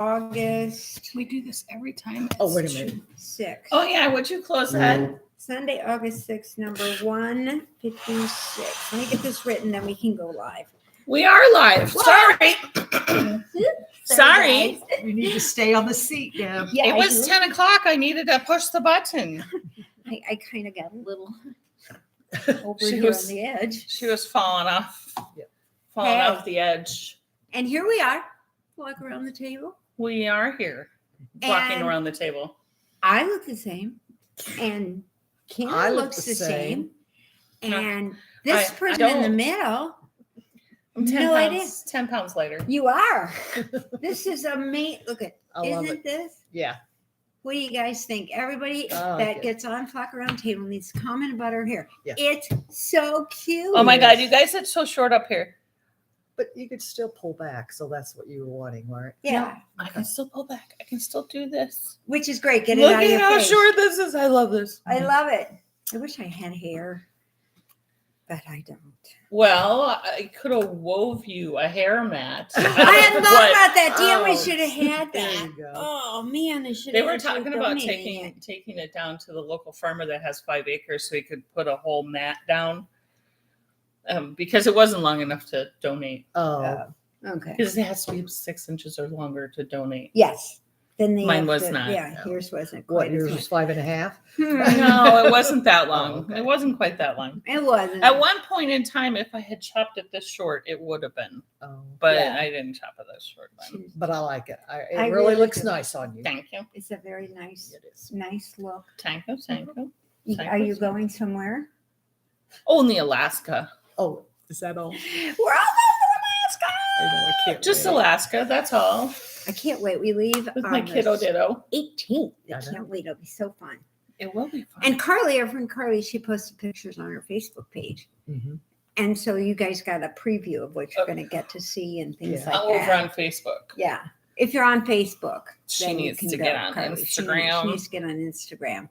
August. We do this every time. Oh, wait a minute. 6th. Oh yeah, would you close that? Sunday, August 6th, number 156. Let me get this written, then we can go live. We are live. Sorry. Sorry. guys. You need to stay on the seat, Deb. Yeah, It was 10 o'clock. I needed to push the button. I kind of got a little over She here was- on the edge. She was falling off. Yeah. Falling Hey. off the edge. And here we are, walk around the table. We are here. Walking And around the table. I look the same, and Kim I look looks the the same. No, And this I person in the don't. middle, I'm 10 No idea. pounds. 10 pounds later. you are. This is amazing. Look at, I love isn't it. this? Yeah. What do you guys think? Everybody I like that it. gets on Flockaroundtable needs to comment about her hair. Yeah. It's so cute. Oh my God, you guys, it's so short up here. But you could still pull back, so that's what you were wanting, right? Yeah, I can still pull back. I can still do this. which is great. Get it Look out of at your how face. short this is. I love this. I love it. I wish I had hair, but I don't. Well, I could have wove you a hair mat. I hadn't thought about that. Damn, we Oh, should have had There that. you go. Oh man, I should. They were talking about taking it down to the local farmer that has 5 acres so he could put a whole mat down. Because it wasn't long enough to donate. Oh, Okay. Because it has to be 6 inches or longer to donate. Yes. Then they Mine have was to- not, Yeah, no. yours wasn't. what? Quite Yours as was 5.5. much. No, it wasn't that long. Oh, okay. It wasn't quite that long. It wasn't. At one point in time, if I had chopped it this short, it would have been. Oh, But Yeah. I didn't chop it this short. Then. but I like it. It I really really looks do. nice on you. Thank you. It's a very nice, It is. nice look. Thank you. Thank you. Are you going somewhere? Only Alaska. Oh, is that all? We're all I know, I can't Just wait. Alaska. That's all. I can't wait. We leave With on my the kiddo ditto. 18th. I I know. can't wait. It'll be so fun. It will be fun. And Carly, our friend Carly, she posted pictures on her Facebook page. Mhm. And so you guys got a preview of what you're Oh. going to get to see and things Yeah. like Over that. on Facebook. Yeah. If you're on Facebook, She then you needs can to go, get on Carly. She Instagram. needs to get on Instagram.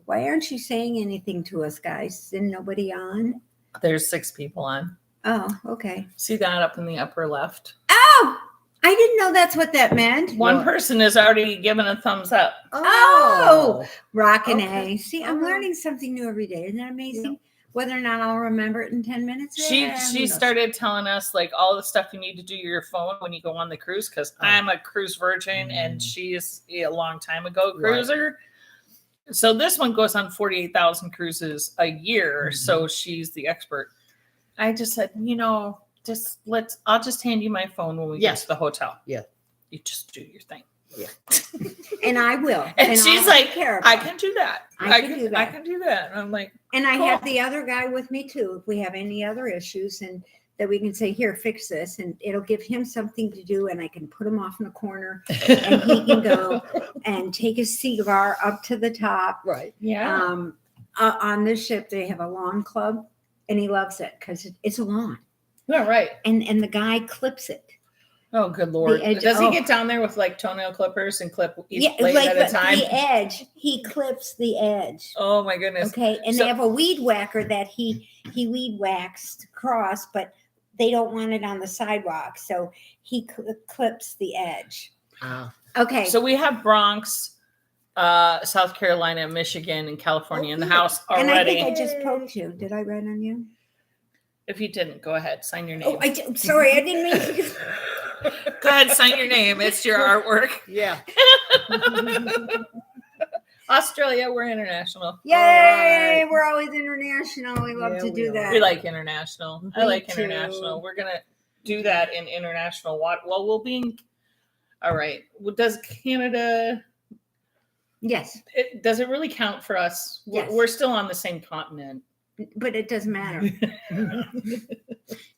Why aren't you saying anything to us, guys? Is nobody on? There's 6 people on. Oh, okay. See that up in the upper left? Oh, I didn't know that's what that meant. One What? person has already given a thumbs up. Oh. Rockin' Okay. A. See, I'm All right. learning something new every day. Isn't that amazing? Whether or not I'll remember it in 10 minutes. She who she knows? started telling us like all the stuff you need to do to your phone when you go on the cruise because Oh. I'm a cruise virgin and she is a long time ago Right. cruiser. So this one goes on 48,000 cruises a year. Mhm. So she's the expert. I just said, I'll just hand you my phone when we Yeah. get to the hotel. Yeah. You just do your thing. And I will. And she's I'll like, take care of I it. can do that. I can do I that. can do that. And I'm like, And I have Cool. the other guy with me too. If we have any other issues and that we can say, here, fix this. And it'll give him something to do. And I can put him off in a corner and he can go and take his cigar up to the top. Right. yeah. On this ship, they have a lawn club and he loves it because it's a lawn. All right. And the guy clips it. Oh, good Lord. edge- Does oh. he get down there with like toenail clippers and clip each Yeah, blade like at a time? the edge. He clips the edge. Oh my goodness. Okay, and So- they have a weed whacker that he weed waxed across, but they don't want it on the sidewalk, so he clips the edge. Ah. Okay, So we have Bronx, South Carolina, Michigan, and California in the good. house and I already. think I just poked you. Did I write on you? If you didn't, go ahead. Sign your name. Oh, sorry, I didn't mean to. Go ahead, sign your name. It's your artwork. Yeah. Australia, we're international. Yay! Alright. We're always international. We love Yeah, to we do are. that. We like international. I Me like too. international. We're gonna do that in international water. Well, we'll be in. All right. Well, does Canada? Yes, Does it really count for us? Yes. We're still on the same continent. but it doesn't matter.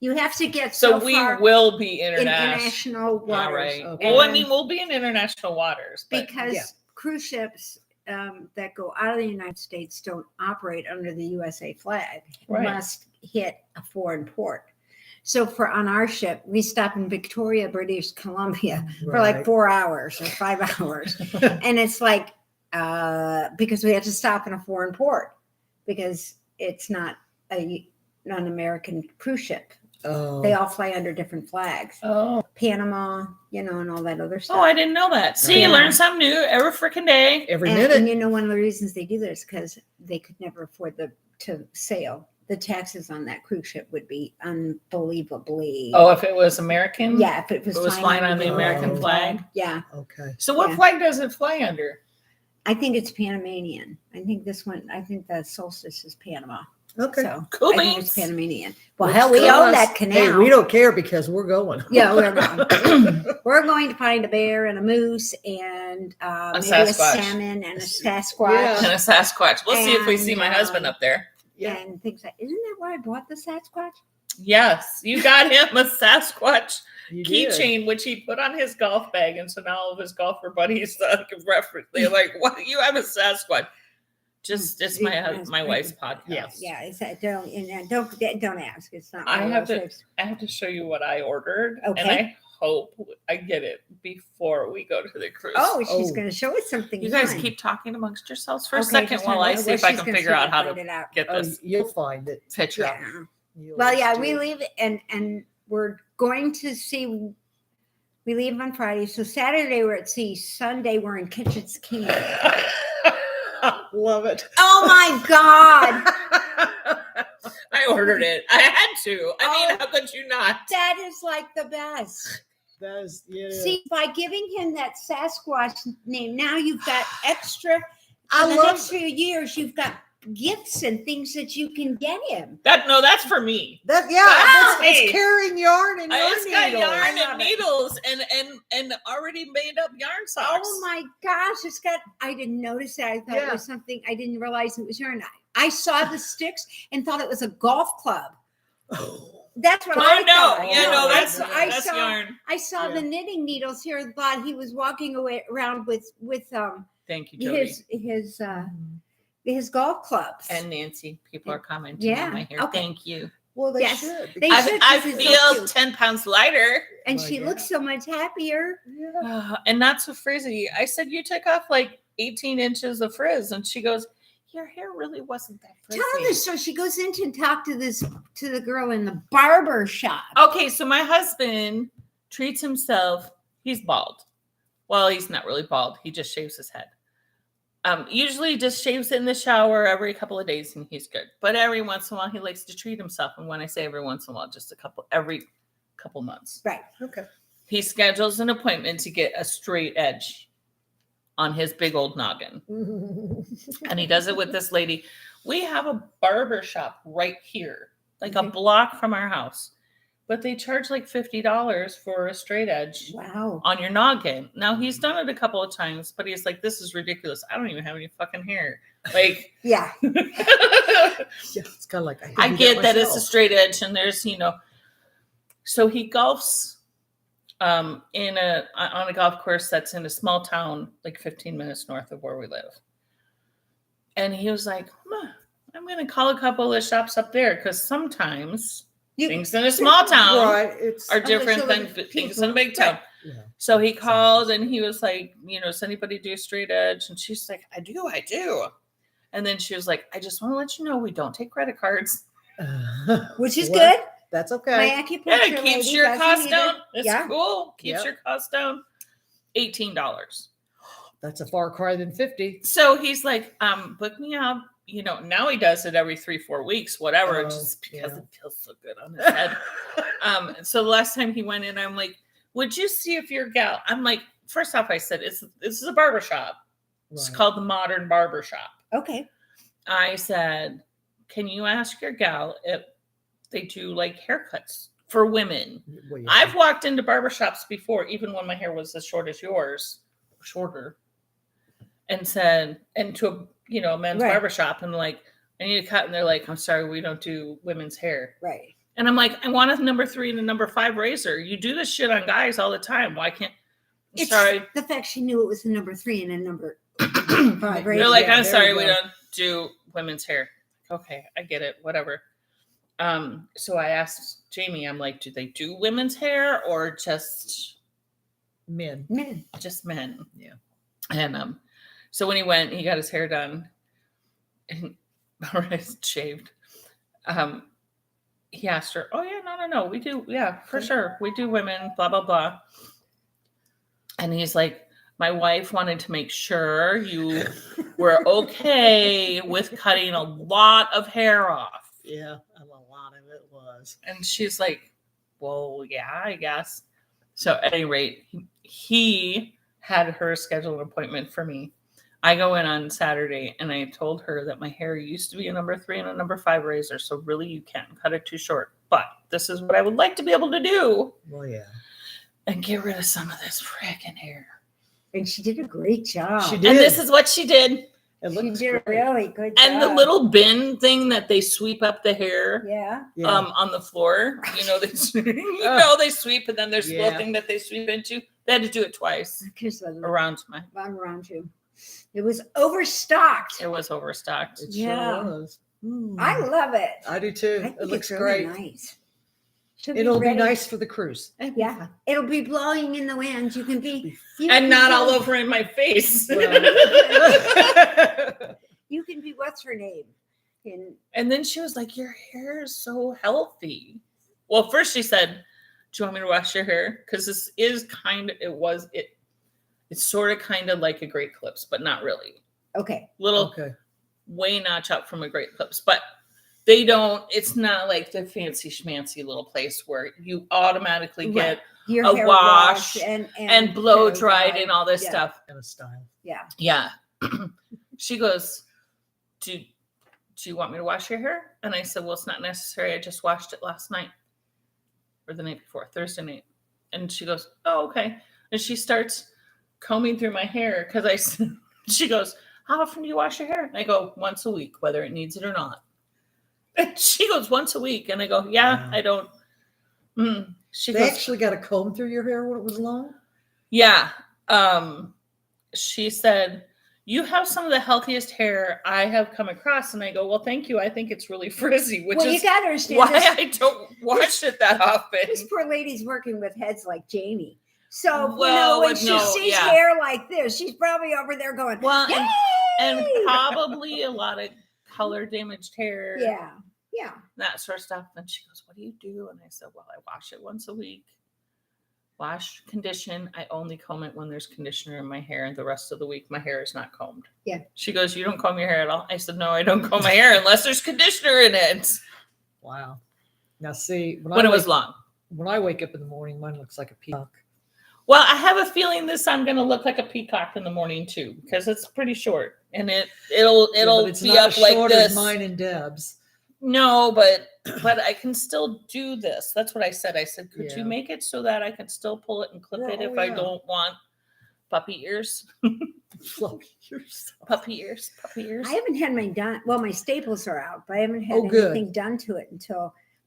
You have to get So so we far will be in international. international waters. All right. Okay. Well, I And- mean, we'll be in international waters. But because yeah. cruise ships that go out of the United States don't operate under the USA flag, Right. must hit a foreign port. So on our ship, we stop in Victoria, British Columbia for like Right. 4 hours or 5 hours. And it's like, because we had to stop in a foreign port because it's not an American cruise ship. Oh. They all fly under different flags. Oh. Panama, and all that other stuff. Oh, I didn't know that. See, you Yeah. learn something new every freaking day. Every And minute. one of the reasons they do that is because they could never afford to sail. The taxes on that cruise ship would be unbelievably. Oh, if it was American? Yeah, if it was, flying on the under American the flag? Yeah, Okay. So what Yeah. flag does it fly under? I think it's Panamanian. I think the solstice is Panama. Okay. So Cool I think it's beans. Panamanian. Well, Let's hell, we go. own that canal. Hey, we don't care because we're going. Yeah, we're going. We're going to find a bear and a moose and maybe a Sasquatch. salmon and a Sasquatch. Yeah. And a Sasquatch. We'll see if we see And, my husband up there. Yeah. And things like, isn't that why I bought the Sasquatch? Yes, you got him a Sasquatch You did. keychain, which he put on his golf bag, and so now all of his golfer buddies reference. They're like, "What? You have a Sasquatch?" Just it's my wife's podcast. Yes. Yeah, it's that don't ask. It's not. I one of have those to- things. I have to show you what I ordered, and Okay. I hope I get it before we go to the cruise. Oh, she's Oh. going to show us something. you guys fun. keep talking amongst yourselves for a Okay, second just while hold I on. see Well, if I she's can gonna figure see out how find to it out. get Oh, this you'll find it. picture. up. Yeah. You'll Well, yeah, just we do it. leave and we're going to see. We leave on Friday, so Saturday we're at sea. Sunday we're in Kitchens Kingdom. Love it. Oh my God, I ordered it. I had to. I mean, Oh. how could you not? that is like the best. That is, yeah. See, by giving him that Sasquatch name, now you've got extra. I For the love next few years, you've got gifts and things that you can get him. That's for me. that. Yeah, That's it's me. carrying yarn and I yarn just got needles. yarn I and love it. needles and already made up yarn socks. Oh my gosh, it's got. I didn't notice that. I thought it Yeah. was something. I didn't realize it was yarn. I saw the sticks and thought it was a golf club. That's what Oh I no, thought. yeah, no, I that's saw, I that's saw, yarn. I saw Yeah. the knitting needles here and thought he was walking away around with Thank you, Jody. his golf clubs. And Nancy. People are commenting Yeah, on my hair. okay. Thank you. Well, they Yes. should. They because- should. I This is so feel cute. 10 pounds lighter. and Well, she yeah. looks so much happier. Yeah. And not so frizzy. I said, you took off like 18 inches of frizz. And she goes, your hair really wasn't that frizzy. Tell her this. So she goes in to talk to the girl in the barber shop. Okay, so my husband treats himself. He's bald. Well, he's not really bald. He just shaves his head. Usually just shaves it in the shower every couple of days and he's good. But every once in a while he likes to treat himself. And when I say every once in a while, just every couple months. Right. Okay. He schedules an appointment to get a straight edge on his big old noggin. And he does it with this lady. We have a barber shop right here, like a Okay. block from our house. But they charge like $50 for a straight edge Wow. on your noggin. Now he's done it a couple of times, but he's like, this is ridiculous. I don't even have any fucking hair. Like, Yeah. Yeah, it's kind of like I do get that it's a myself. straight edge and there's, so he golfs on a golf course that's in a small town, like 15 minutes north of where we live. And he was like, I'm going to call a couple of shops up there because sometimes things in a small town Right. It's are different so than the things in a big town. yeah. So he called and he was like, does anybody do straight edge? And she's like, I do. And then she was like, I just want to let you know we don't take credit cards. Which is Well, good. That's My okay. acupuncture Yeah, it keeps lady your doesn't cost either. down. It's Yeah. cool. Keeps Yep. your cost down. $18. That's a far cry than 50. So he's like, book me out. Now he does it every 3-4 weeks, whatever, Oh, just because yeah. it feels so good on his head. So the last time he went in, I'm like, would you see if your gal? I'm like, first off, I said, this is a barbershop. It's Right. called the Modern Barbershop. Okay. I said, can you ask your gal if they do like haircuts for women? Well, yeah. I've walked into barbershops before, even when my hair was as short as yours, shorter, and said, and to a men's Right. barbershop, and like, I need a cut, and they're like, I'm sorry, we don't do women's hair. Right. And I'm like, I want a number 3 and a number 5 razor. You do this shit on guys all the time. Why can't? It's Sorry. the fact she knew it was a number 3 and a number 5. They're Right. They're like, Yeah, I'm there sorry, you we go. don't do women's hair. Okay, I get it. Whatever. So I asked Jamie, I'm like, do they do women's hair or just Men. Men. men? Yeah. And so when he went, he got his hair done and shaved. he asked her, oh, yeah, no. We do. Yeah, for sure. We do women, blah, blah, blah. And he's like, my wife wanted to make sure you were okay with cutting a lot of hair off. Yeah, and a lot of it was. And she's like, well, yeah, I guess. So at any rate, he had her schedule an appointment for me. I go in on Saturday and I told her that my hair used to be a number 3 and a number 5 razor. So really you can't cut it too short. But this is what I would like to be able to do. Well, yeah. And get rid of some of this freaking hair. And she did a great job. She did. And this is what she did. It She looks did a great. really good job. And the little bin thing that they sweep up the hair Yeah. Yeah. on the floor, they they sweep, and then there's a Yeah. little thing that they sweep into. They had to do it twice around my. Around you. It was overstocked. It was overstocked. It Yeah. sure was. Mm. I love it. I do too. I think It looks it's really great. nice. She'll It'll be ready. nice for the cruise. Yeah. It'll be blowing in the wind. You can be. You And can not be- all over in my face. You can be, what's her name? And And then she was like, your hair is so healthy. Well, first she said, do you want me to wash your hair? Because this is it's sort of kind of like a Great Clips, but not really. okay. Little Okay. way notch up from a Great Clips, but it's not like the fancy schmancy little place where you automatically get Your a hair wash washed and blow hair dried and all this Yeah. stuff. And a style. Yeah. Yeah. She goes, do you want me to wash your hair? And I said, well, it's not necessary. I just washed it last night or the night before, Thursday night. And she goes, oh, okay. And she starts combing through my hair because she goes, how often do you wash your hair? And I go, once a week, whether it needs it or not. And she goes, once a week. And I go, yeah, Wow. I don't. She They goes, actually got a comb through your hair when it was long? yeah. She said, you have some of the healthiest hair I have come across. And I go, well, thank you. I think it's really frizzy, which Well, is you got to understand why this, I don't wash it that often. this poor lady's working with heads like Jamie. So, Well, when she no, sees yeah. hair like this, she's probably over there going, Well, Yay! and probably a lot of color damaged hair. Yeah. Yeah. That sort of stuff. And she goes, what do you do? And I said, well, I wash it once a week. Wash, condition. I only comb it when there's conditioner in my hair, and the rest of the week my hair is not combed. Yeah. She goes, you don't comb your hair at all? I said, no, I don't comb my hair unless there's conditioner in it. Wow. Now see, When it was long. when I wake up in the morning, mine looks like a peacock. Well, I have a feeling I'm going to look like a peacock in the morning too, because it's pretty short, and it'll Yeah, but it's be not up as like short this. as mine and Deb's. No, but I can still do this. That's what I said. I said, could Yeah. you make it so that I can still pull it and clip it Oh, if I yeah. don't want puppy ears? Fluffy ears. Puppy ears. Puppy ears. I haven't had mine done. Well, my staples are out, but I haven't had Oh, good. anything done to it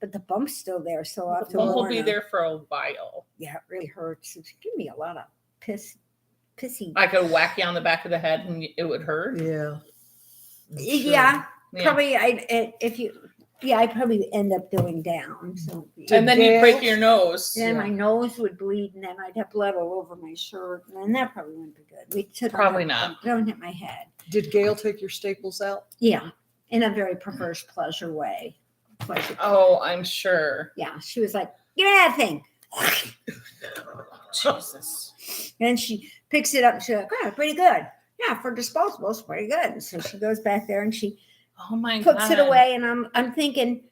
but the bump's still there. So I'll have to Bump will warn be her. there for a while. Yeah, it really hurts. It's giving me a lot of pissy. I could whack you on the back of the head and it would hurt. Yeah. I'm sure. Yeah, Yeah. probably. I'd probably end up going down. So And then you break Gail? your nose. then Yeah. my nose would bleed, and then I'd have blood all over my shirt, and then that probably wouldn't be good. We took Probably not. Don't hit my head. Did Gail take your staples out? Yeah, in a very perverse pleasure way. Pleasure. Oh, I'm sure. Yeah, she was like, "Give me that thing," Jesus. and she picks it up. And she's like, "Oh, pretty good. Yeah, for disposables, pretty good." And so she goes back there and she Oh my puts God. it away, and I'm thinking,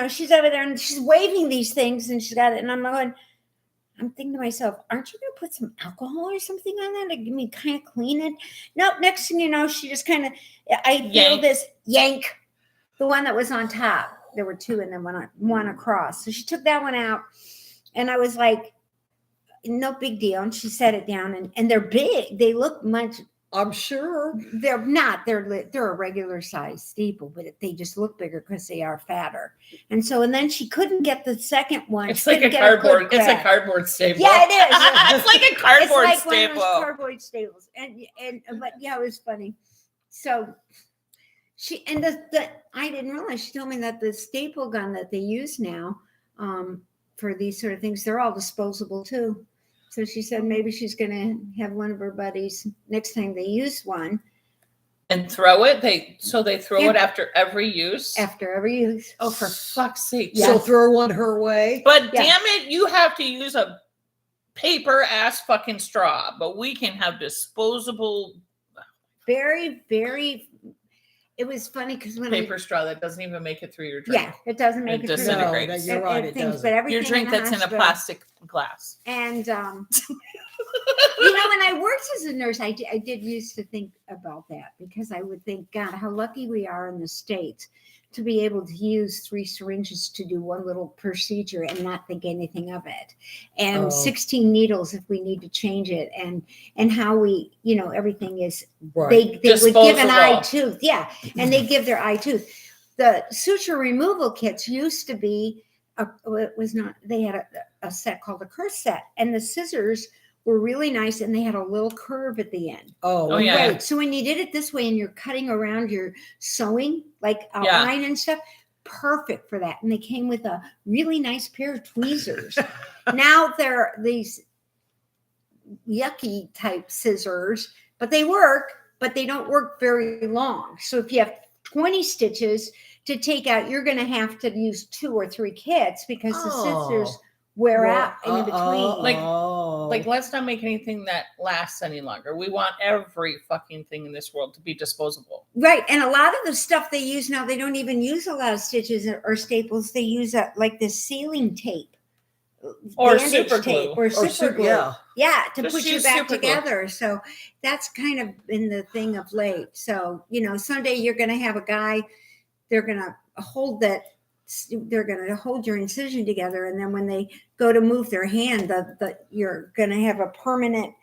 she's over there and she's waving these things, and she's got it, and I'm thinking to myself, aren't you going to put some alcohol or something on that to give me kind of clean it? Nope. Next thing you know, she just kind of, I feel Yank. this yank, the one that was on top. There were two, and then one across. So she took that one out, and I was like, no big deal. And she set it down, and they're big. They look much. I'm sure. They're not. They're a regular size steeple, but they just look bigger because they are fatter. And then she couldn't get the second one. It's She like a couldn't get good cardboard. It's a crack. cardboard staple. Yeah, it is. It's like a It's cardboard like one of staple. those cardboard staples. But yeah, it was funny. So she I didn't realize, she told me that the staple gun that they use now for these sort of things, they're all disposable too. So she said maybe she's going to have one of her buddies next time they use one. And throw it. They throw Yeah. it after every use. After every use. Oh, for fuck's sake! So throw one her way. But Yeah. damn it, you have to use a paper ass fucking straw. But we can have disposable Very, very. It was funny because when paper straw that doesn't even make it through your drink. yeah, it doesn't make It it through. disintegrates. No, you're right. It Things, doesn't. but everything Your drink in the that's in a hospital- plastic glass. And you know, when I worked as a nurse, I did used to think about that because I would think, God, how lucky we are in the States to be able to use 3 syringes to do one little procedure and not think anything of it, and 16 needles if we need to change it, and how we, you know, everything is. Right. They would give an eye Disposable. tooth, yeah, and they give their eye tooth. The suture removal kits used to be it was not. They had a set called a curse set, and the scissors were really nice, and they had a little curve at the end. Oh, yeah. Right. So when you did it this way, and you're cutting around your sewing, like Yeah. outline and stuff, perfect for that. And they came with a really nice pair of tweezers. Now they're these yucky type scissors, but they work, but they don't work very long. So if you have 20 stitches to take out, you're going to have to use 2 or 3 kits because the scissors wear out in between. Like, let's not make anything that lasts any longer. We want every fucking thing in this world to be disposable. Right. And a lot of the stuff they use now, they don't even use a lot of stitches or staples. They use like this sealing tape. Or bandage super tape glue. or super glue. Yeah. Yeah, to Just put you use back super glue. together. So that's kind of been the thing of late. So, you know, someday you're going to have a guy, they're going to hold your incision together. And then when they go to move their hand, you're going to have a permanent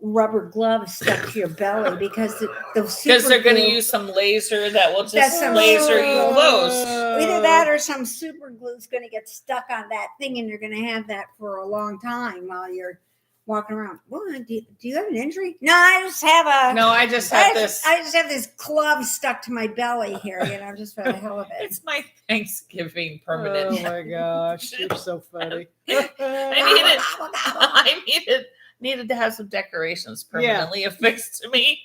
rubber glove stuck to your belly because Because they're going to use some laser that will just laser you close. Either that or some super glue is going to get stuck on that thing, and you're going to have that for a long time while you're walking around. Well, do you have an injury? No, I just have I just have this. I just have this glove stuck to my belly here, you know, just for the hell of it. It's my Thanksgiving permanent. Oh my gosh, you're so funny. I needed to have some decorations permanently affixed to me.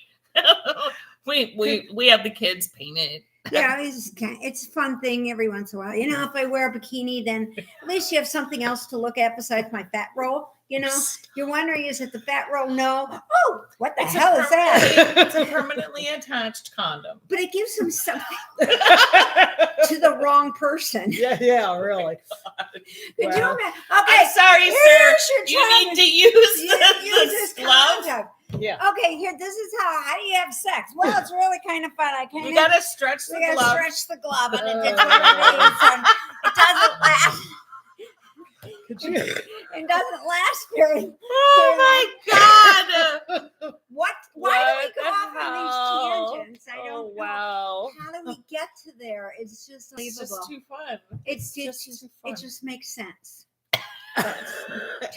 we have the kids paint it. Yeah, it's a fun thing every once in a while. You know, if I wear a bikini, then at least you have something else to look at besides my fat roll. You know, you're wondering, is it the fat roll? No. Oh, what the hell is that? It's a permanently attached condom. But it gives them something to the wrong person. Yeah, really. Could you Wow. imagine? I'm Okay, sorry, sir. here's your You need to use use this glove. condom. Yeah. Okay, here. This is how do you have sex? Well, it's really kind of fun. You gotta stretch the we gotta glove. stretch the glove, and it doesn't last. Could you? It doesn't last very. Oh my god! What? Why do we go What off the on hell? these tangents? I don't know. Wow. How do we get to there? It's just It's unbelievable. just too fun. It's just too fun. it just makes sense.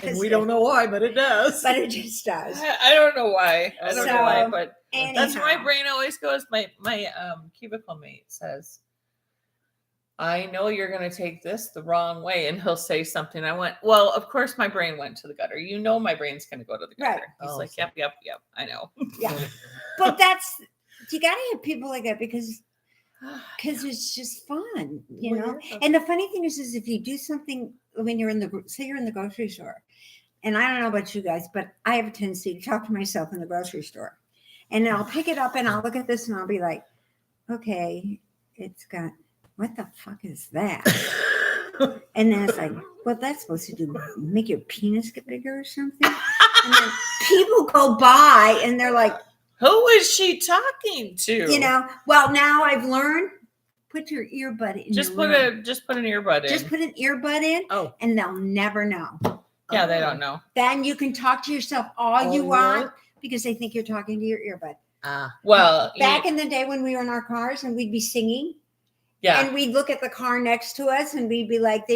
And we don't know why, but it does. But it just does. I don't know why. I don't know why, but that's where my Anyhow. brain always goes. My cubicle mate says, I know you're going to take this the wrong way. And he'll say something. I went, well, of course my brain went to the gutter. You know, my brain's going to go to the gutter. Right. He's like, yep. I know. Yeah. But you got to have people like that because it's just fun, you know? And the funny thing is if you do something when you're say you're in the grocery store, and I don't know about you guys, but I have a tendency to talk to myself in the grocery store, and I'll pick it up and I'll look at this and I'll be like, okay, it's got, what the fuck is that? And then it's like, what that's supposed to do? Make your penis get bigger or something? And then people go by and they're like, who is she talking to? you know, well, now I've learned, put your earbud in. just put an earbud in. Just put an earbud in, and they'll never know. Yeah, they don't know. Then you can talk to yourself all you really? want because they think you're talking to your earbud. Well, Back in the day when we were in our cars and we'd be singing, yeah. and we'd look at the car next to us and they'd be like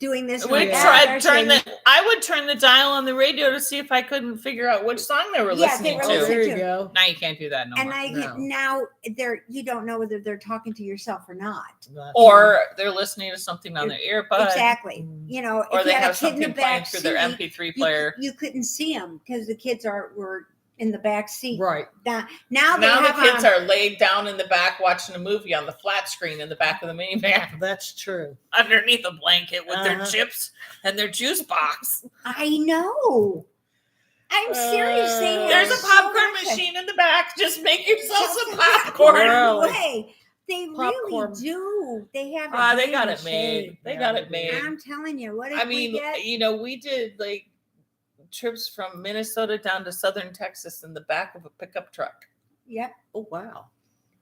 doing this. I would turn the dial on the radio to see if I couldn't figure out which song they were listening to. There you go. Now you can't do that no more. Now you don't know whether they're talking to yourself or not. Or they're listening to something on their earbud. Exactly. You know, Or if they you had have a kid in the something playing back through their seat, MP3 player. You couldn't see them because the kids were in the back seat. Right. Now Now they the have kids are laid down in the back watching a movie on the flat screen in the back of the minivan That's true. underneath a blanket with their Uh-huh. chips and their juice box. I know. I'm serious. They have There's a so popcorn much- machine in the back. Just make yourself Just some some popcorn. Really? Way. They Popcorn. really do. They have it. They made got in it made. shape. They Yeah, got they it do. made. I'm telling you, what did I we mean, get? we did like trips from Minnesota down to southern Texas in the back of a pickup truck. Yep. Oh, wow.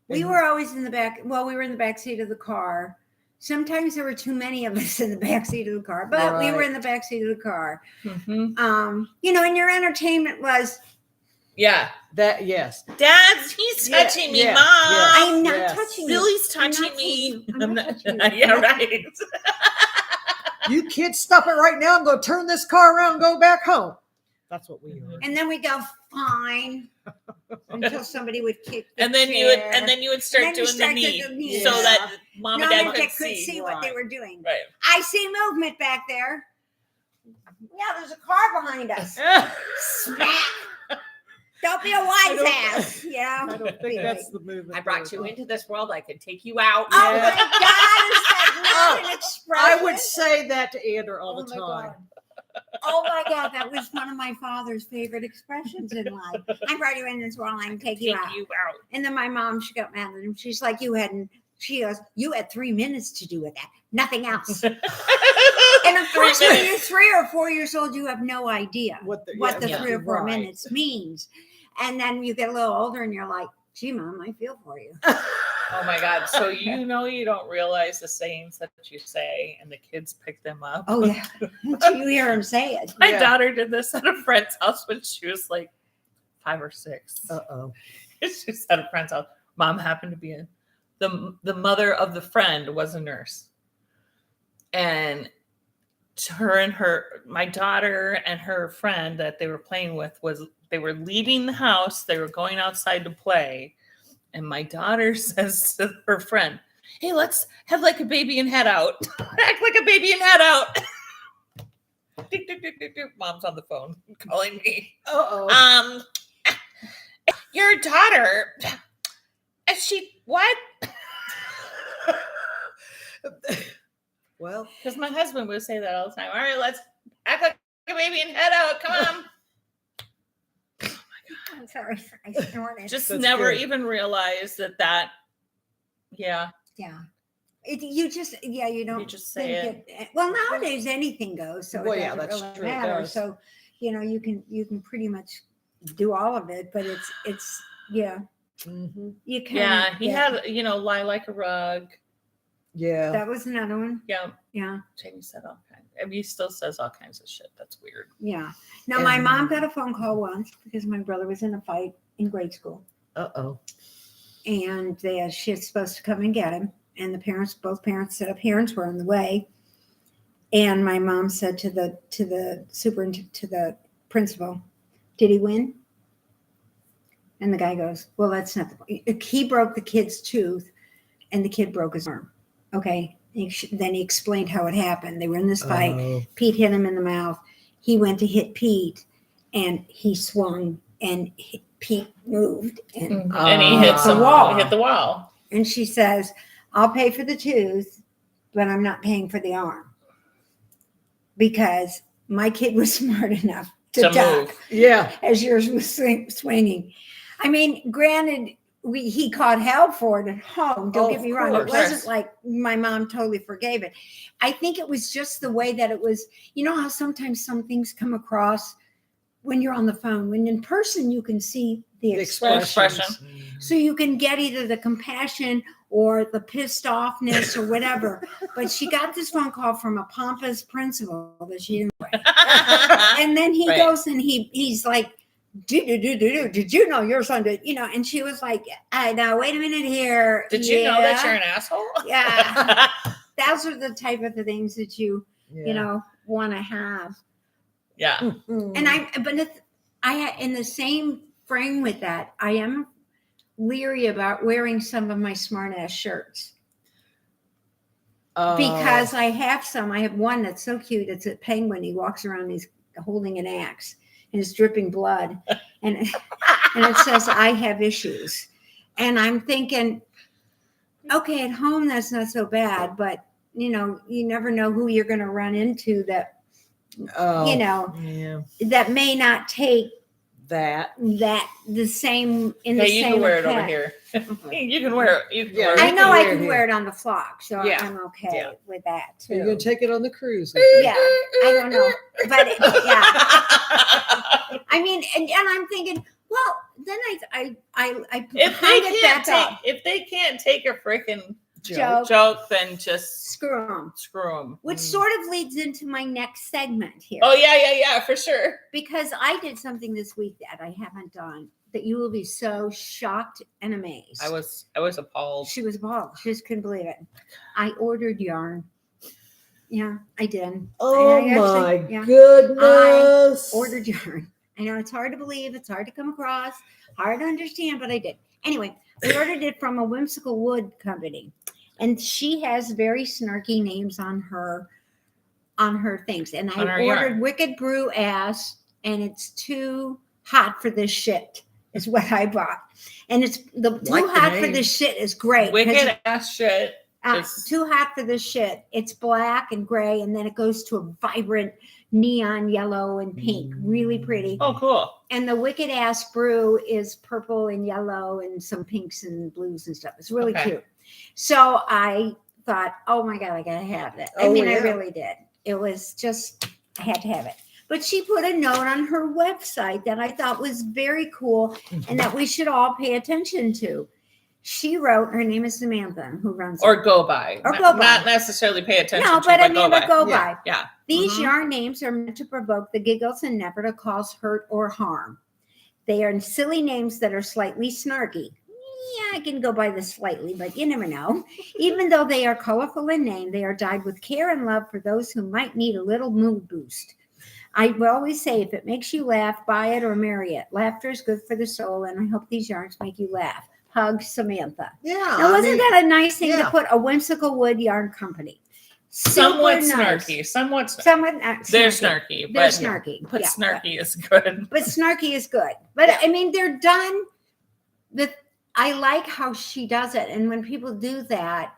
We were always in the back. Well, we were in the back seat of the car. Sometimes there were too many of us in the back seat of the car, but we were Right. in the back seat of the car. Mm-hmm. And your entertainment was, Yeah. That, yes. Dad's, he's Yeah, touching me, yeah, Mom. yeah. I'm not Yes. touching you. Billy's I'm not touching me. I'm not touching you. Yeah, I'm not- right. You kids stop it right now and go turn this car around and go back home. That's what we are. And then we go, fine, until somebody would kick the And then chair. you would start And then you doing start the doing knee, the knee. so Yeah. that Mom and No Dad one could could see. see what they were doing. Right. I see movement back there. Yeah, there's a car behind us. Smack. Don't be a wise don't- ass, you know. I don't think Be that's like, the movement. I brought you into this world. I could take you out. oh Yeah. my God, is that not an expression? I would say that to Andrew all Oh the my time. God. Oh my God, that was one of my father's favorite expressions in life. I brought you in this world, I can take you Take out. you out. And then my mom, she got mad at him. She's like, she goes, you had 3 minutes to do with that, nothing else. And of course, when you're 3 or 4 years old, you have no idea What the, what the yeah, 3 or 4 right. minutes means. And then you get a little older and you're like, gee, Mom, I feel for you. Oh my God. So you don't realize the sayings that you say and the kids pick them up. Oh, yeah. Until you hear him say it. My Yeah. daughter did this at a friend's house when she was like 5 or 6. Uh-oh. She was at a friend's house. Mom happened to be in. The mother of the friend was a nurse. And my daughter and her friend that they were playing with they were leaving the house. They were going outside to play. And my daughter says to her friend, hey, let's have like a baby and head out. Act like a baby and head out. Tick, tick, tick, tick, tick. Mom's on the phone calling me. Uh-oh. Your daughter, she, what? Well, Because my husband would say that all the time. All right, let's act like a baby and head out. Come on. I'm sorry, I snorted. Just That's never good. even realized that, yeah. Yeah. You don't just say think well, nowadays anything goes, so Well, it yeah, doesn't that's really true, it matter. does. So, you can pretty much do all of it, but it's mhm. you can. Yeah, he had, lie like a rug. Yeah. That was another one. Yeah, Yeah. Jamie said all kinds. I mean, he still says all kinds of shit. That's weird. Yeah. Now my And- mom got a phone call once because my brother was in a fight in grade school, Uh-oh. and she was supposed to come and get him, and both parents said parents were on the way, and my mom said to the superintendent, to the principal, did he win? And the guy goes, well, that's not the point. He broke the kid's tooth and the kid broke his arm. Okay. Then he explained how it happened. They were in this fight. Oh. Pete hit him in the mouth. He went to hit Pete and he swung and Pete moved. And, And he hit the wall. Hit the wall. and she says, I'll pay for the tooth, but I'm not paying for the arm. Because my kid was smart enough to duck move. Yeah. as yours was swinging. I mean, granted, he caught hell for it at home. Don't Oh, get me of wrong. It course. wasn't like my mom totally forgave it. I think it was just the way that it was. You know how sometimes some things come across when you're on the phone. When in person, you can see the The expression. expressions. So you can get either the compassion or the pissed offness or whatever. But she got this phone call from a pompous principal that she didn't like. And then he Right. goes and he's like, did you know your son did, and she was like, now wait a minute here. Did you know that you're Yeah. an asshole? Yeah. Those are the type of the things that you Yeah. want to have. Yeah. Mm. And I in the same frame with that, I am leery about wearing some of my smart ass shirts because I have some. I have one that's so cute. It's a penguin. He walks around. He's holding an axe. and it's dripping blood. And it says, I have issues. And I'm thinking, okay, at home, that's not so bad. But, you never know who you're going to run into that, Yeah. that may not take That. the same in the Okay, you same can wear it over effect. here. You can wear it. You can Yeah, wear I it. know I wear it can wear it on the flock, so Yeah. I'm okay Yeah. with that too. You're gonna take it on the cruise. Yeah, I don't know, but yeah, I mean, and I'm thinking, well, then I If hung it back up. if they can't take a freaking Joke. joke, then just Screw them. screw them. Which sort of leads into my next segment here. Oh yeah, for sure. Because I did something this week that I haven't done that you will be so shocked and amazed. I was appalled. She was appalled. She just couldn't believe it. I ordered yarn. Yeah, I did. Oh I actually- my goodness. I ordered yarn. I know it's hard to believe, it's hard to come across, hard to understand, but I did. Anyway, I ordered it from a whimsical wood company, and she has very snarky names on her things. And On her I ordered yarn. Wicked Brew Ass, and it's too hot for this shit. Is what I bought, and it's the too Like the hot for name. this shit is great. 'cause Wicked ass shit. it's too hot for this shit. It's black and gray, and then it goes to a vibrant neon yellow and pink, really pretty. Oh, cool. And the Wicked Ass Brew is purple and yellow and some pinks and blues and stuff. It's really Okay. cute. So I thought, oh my God, I gotta have it. I Oh, mean, I yeah. really did. It was just, I had to have it. But she put a note on her website that I thought was very cool and that we should all pay attention to. She wrote, her name is Samantha, who runs Or it. go by. Or Not- go by. Not necessarily pay attention No, to, but I go mean, by. but go Yeah. by. Yeah. These Mhm. yarn names are meant to provoke the giggles and never to cause hurt or harm. They are silly names that are slightly snarky. Yeah, I can go by the slightly, but you never know. Even though they are colorful in name, they are dyed with care and love for those who might need a little mood boost. I will always say, if it makes you laugh, buy it or marry it. Laughter is good for the soul, and I hope these yarns make you laugh. Hug, Samantha. Yeah. Now, wasn't that a nice thing to yeah. put a whimsical wood yarn company? Somewhat Super nice. snarky. Somewhat snarky. Somewhat not They're snarky. snarky. They're But, snarky. but yeah, snarky is good. But snarky is good. But Yeah. I mean, they're done. I like how she does it. And when people do that,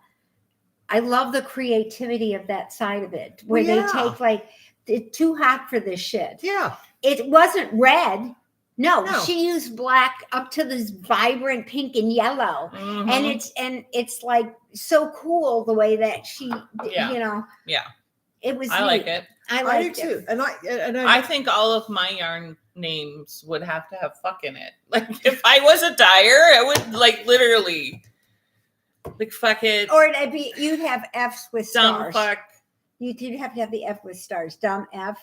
I love the creativity of that side of it, where Well, yeah. they take like, it's too hot for this shit. Yeah. It wasn't red. No, No. she used black up to this vibrant pink and yellow. Mhm. And it's like so cool the way that she, Yeah. Yeah. it was. I neat. like it. I I like do it. too. And I think all of my yarn names would have to have fuck in it. Like if I was a dyer, I would like literally like fuck it. Or it'd be, you'd have F's with dumb stars. fuck. You'd have to have the F with stars. Dumb F,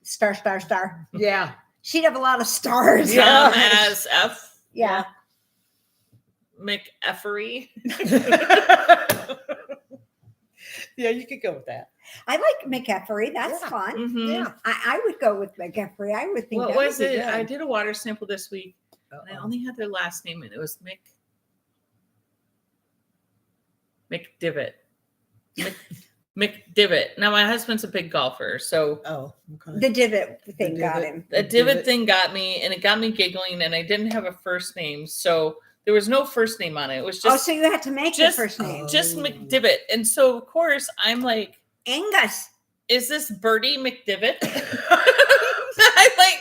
star, star, star. yeah. She'd have a lot of stars. Dumb as F. Yeah. McEffery. Yeah, you could go with that. I like McEffery. That's Yeah. fun. Mhm. Yeah. I would go with McEffery. I would think What that was would be it? good. I did a water sample this week. And I Uh-oh. only had their last name, and it was McDivitt. McDivitt. Now my husband's a big golfer, so Oh, okay. The divot thing The got divot. him. the divot thing got me, and it got me giggling, and I didn't have a first name, so there was no first name on it. It was Oh, just so you had to make just- the first name. just Oh. McDivitt, and so of course I'm like, Angus. is this Bertie McDivitt? I like,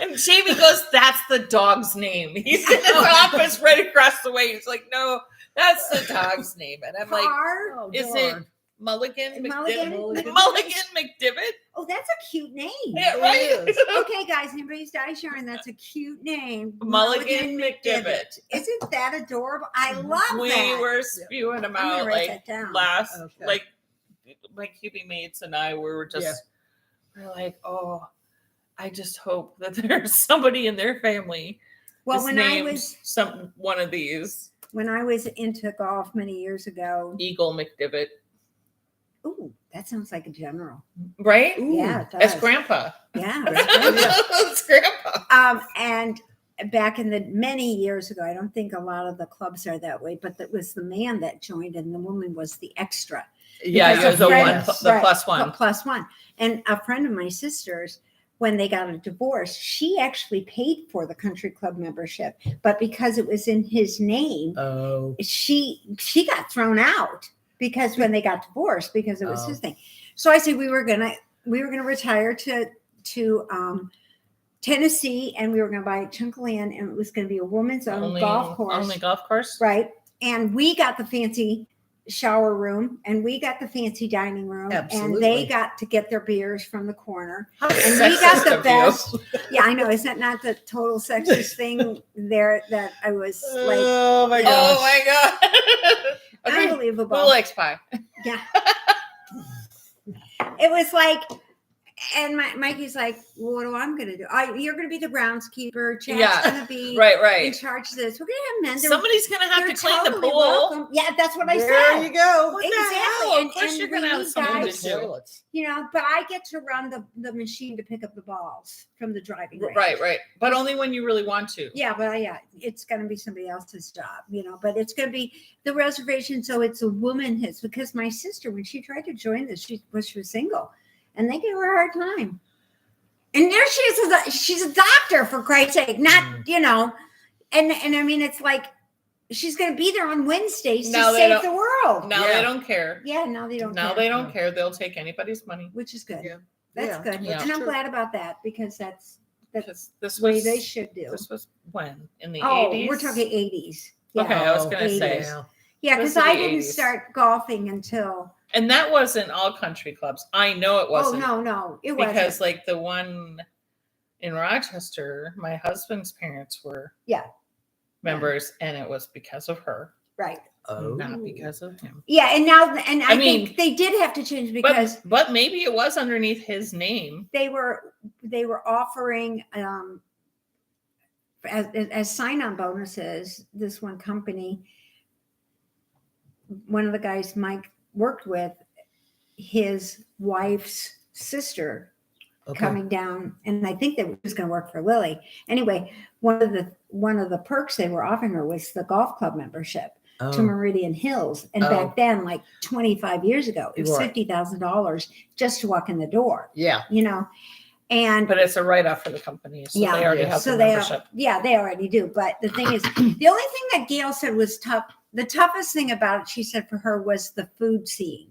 and Jamie goes, that's the dog's name. He's in his office right across the way. He's like, no, that's the dog's name. And I'm like, Carr. Oh, is darn. it Mulligan Mulligan? McDivitt? Mulligan McDivitt? Oh, that's a cute name. Yeah, It right. is. Okay, guys, anybody's dice yarn, that's a cute name. Mulligan McDivitt. Isn't that adorable? I love We that. were spewing them I'm gonna out write like that down. last, Okay. like my QB mates and I were just, we're like, oh, I just hope that there's somebody in their family. Well, is when I named one of these was into golf many years ago. Eagle McDivitt, Ooh, that sounds like a general. right? Ooh. Yeah, it That's does. Grandpa. Yeah. That's Grandpa. And back in the many years ago, I don't think a lot of the clubs are that way, but that was the man that joined and the woman was the extra. Yeah, Because you're a the friend- one, the right, plus one. Plus one. And a friend of my sister's when they got a divorce, she actually paid for the country club membership, but because it was in his name, Oh. she got thrown out because when they got divorced, because it was his Oh. thing. So I said we were gonna retire to Tennessee, and we were gonna buy a chunk of land, and it was gonna be a woman's own golf course, Only golf course. right? And we got the fancy shower room, and we got the fancy dining room, and Absolutely. they got to get their beers from the corner. How And we got sexist the of you. best. Yeah, I know. Is that not the total sexist thing there that I was like Oh my gosh. Oh my god. Okay. unbelievable? Who likes pie? Yeah. It was like, and Mikey's like, well, what am I going to do? You're going to be the groundskeeper. Chad's Yeah. going to be in Right. charge of this. We're going to have men. Somebody's gonna have They're to clean the totally pool. welcome. Yeah, that's what I There said. you go. What the Exactly. hell? Of And- course and you're we gonna have need someone guys to do. Toilets. You know, but I get to run the machine to pick up the balls from the driving range. Right. But only when you really want to. Yeah, but it's going to be somebody else's job, you know, but it's going to be the reservation. So it's a woman hits, because my sister, when she tried to join this, she was single, and they gave her a hard time. And there she is, she's a doctor, for Christ's sake, not, you know, and I mean, it's like, she's going to be there on Wednesdays No, to they save don't- the world. Now Yeah. they don't care. Yeah, now they don't Now care, they don't care. They'll take anybody's money. which is good. Yeah. That's Yeah, good. that's And I'm true. glad about that, because that's This the way was they should do. This was when? In the Oh, 80s? we're talking 80s. Yeah. Okay, I was gonna 80s. say. Yeah. Yeah, This because is I the didn't 80s. start golfing until And that wasn't all country clubs. I know it wasn't. no, it wasn't. Because like the one in Rochester, my husband's parents were Yeah. members, and it was because of her, Right. Oh. not because of him. Yeah, and now and I mean, think they did have to change because But maybe it was underneath his name. they were offering as sign-on bonuses. This one company, one of the guys Mike worked with, his wife's sister Okay. coming down, and I think that was going to work for Lily. Anyway, one of the perks they were offering her was the golf club membership to Oh. Meridian Hills. And Oh. back then, like 25 years ago, it was Right. $50,000 just to walk in the door, Yeah. you know. And But it's a write-off for the company, so Yeah. they already Yeah. have so the they membership. they already do. But the thing is, the only thing that Gail said was tough. The toughest thing about it, she said, for her was the food seeing,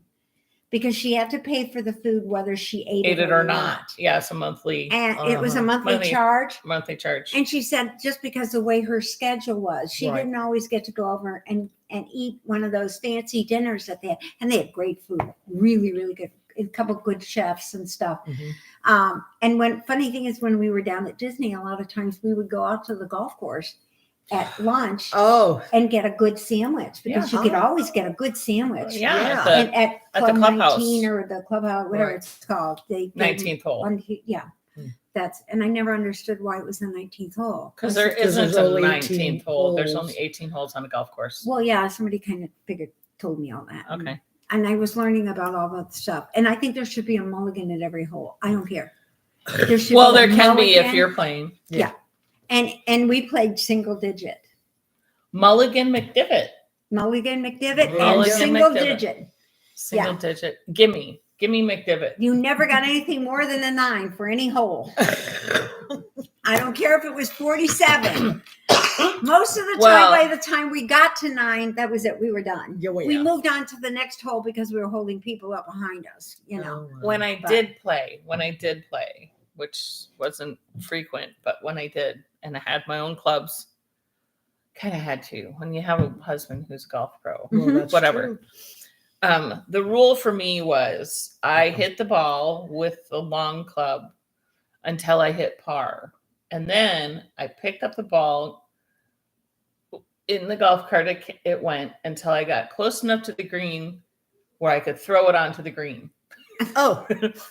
because she had to pay for the food whether she ate it or not. Yeah, it's a monthly And it was a Uh-huh. monthly Money. charge. charge. And she said just because the way her schedule was, she Right. didn't always get to go over and eat one of those fancy dinners that they had. And they had great food, really, really good. A couple good chefs and stuff. Mhm. And funny thing is, when we were down at Disney, a lot of times we would go out to the golf course at lunch Oh. and get a good sandwich, because Yeah. you could Oh. always get a good sandwich. Yeah, Yeah. At, the, And at at the Club clubhouse. 19 or the clubhouse, whatever Right. it's called. They 19th hole. yeah. Hmm. And I never understood why it was the 19th hole. Because there Because isn't there's a only 19th hole. There's holes. only 18 holes on a golf course. Well, yeah, somebody kind of told me all that. Okay. And I was learning about all that stuff. And I think there should be a mulligan at every hole. I don't care. There should Well, be a there can be if mulligan. you're playing. And we played single digit. Mulligan McDivitt. Mulligan McDivitt and Mulligan single McDivitt. digit. Single digit. Gimme McDivitt. You never got anything more than a 9 for any hole. I don't care if it was 47. Most of the time, Well- by the time we got to 9, that was it. We were done. Yeah, well, We yeah. moved on to the next hole because we were holding people up behind us, you know. Oh, wow. When I But- did play, which wasn't frequent, but when I did, and I had my own clubs, kind of had to. When you have a husband who's a golf pro, Well, Mhm. that's whatever. true. The rule for me was I hit the ball with the long club until I hit par. And then I picked up the ball in the golf cart. It went until I got close enough to the green where I could throw it onto the green. Oh,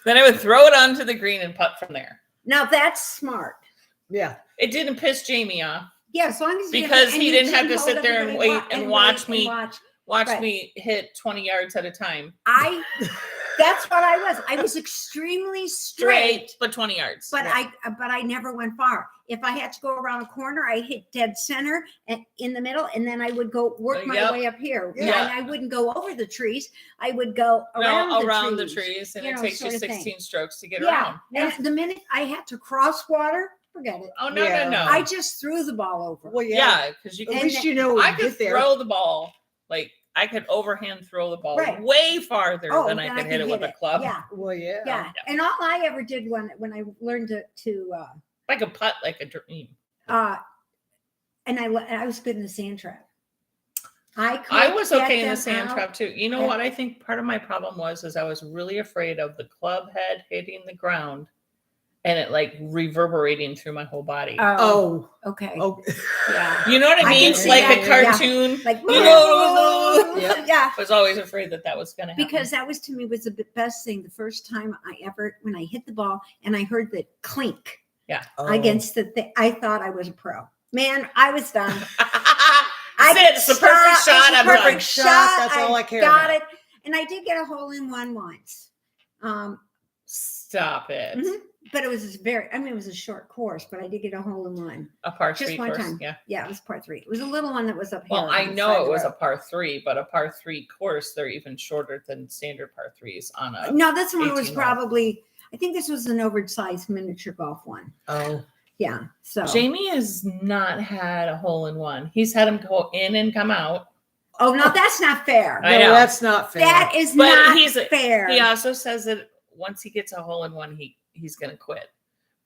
Then I would throw it onto the green and putt from there. Now that's smart. yeah. It didn't piss Jamie off. Yeah, as long as you- Because and he you didn't have to hold sit there and everybody wait and watch me. watch. Watch Right. me hit 20 yards at a time. I That's what I was. I was extremely straight. but 20 yards. But I never went far. If I had to go around a corner, I hit dead center and in the middle, and then I would go work my way up here. Yeah. And I wouldn't go over the trees. I would go around the trees, and you it know, takes you sort of 16 thing. strokes to get around. And the minute I had to cross water, forget it. Oh no, Yeah. no. I just threw the ball over. Well, yeah, because you At can. least you know when I you could get there. throw the ball like I could overhand throw the ball Right. way farther than then I could hit it with a club. Yeah. Well, yeah. Yeah. And all I ever did when I learned to Like a putt, like a dream. and I was good in the sand trap. I was get okay in the them sand out. trap too. You know what I think part of my problem was is I was really afraid of the club head hitting the ground and it like reverberating through my whole body. Oh. Okay. Oh. Yeah. You know what I I mean? can see Like that, a yeah. cartoon. Like You know, yeah. I was always afraid that was going to happen. Because that was to me was the best thing. The first time when I hit the ball and I heard the clink against the thing, I thought I was a pro. Man, I was done. It's the perfect shot. I'm perfect done. shot. That's all I care got about. it. And I did get a hole in one once. Stop it. Mhm. But it was it was a short course, but I did get a hole in one. A par Just 3 one course. time. Yeah. Yeah, it was par 3. It was a little one that was up here. Well, I on the know side it was a road. par 3, but a par 3 course, they're even shorter than standard par 3s on a. No, this one was 18 hole. probably, I think this was an oversized miniature golf one. Oh. Yeah. So Jamie has not had a hole in one. He's had them go in and come out. oh no, that's not fair. I No, know. that's not fair. That is But not fair. He also says that once he gets a hole in one, he's going to quit.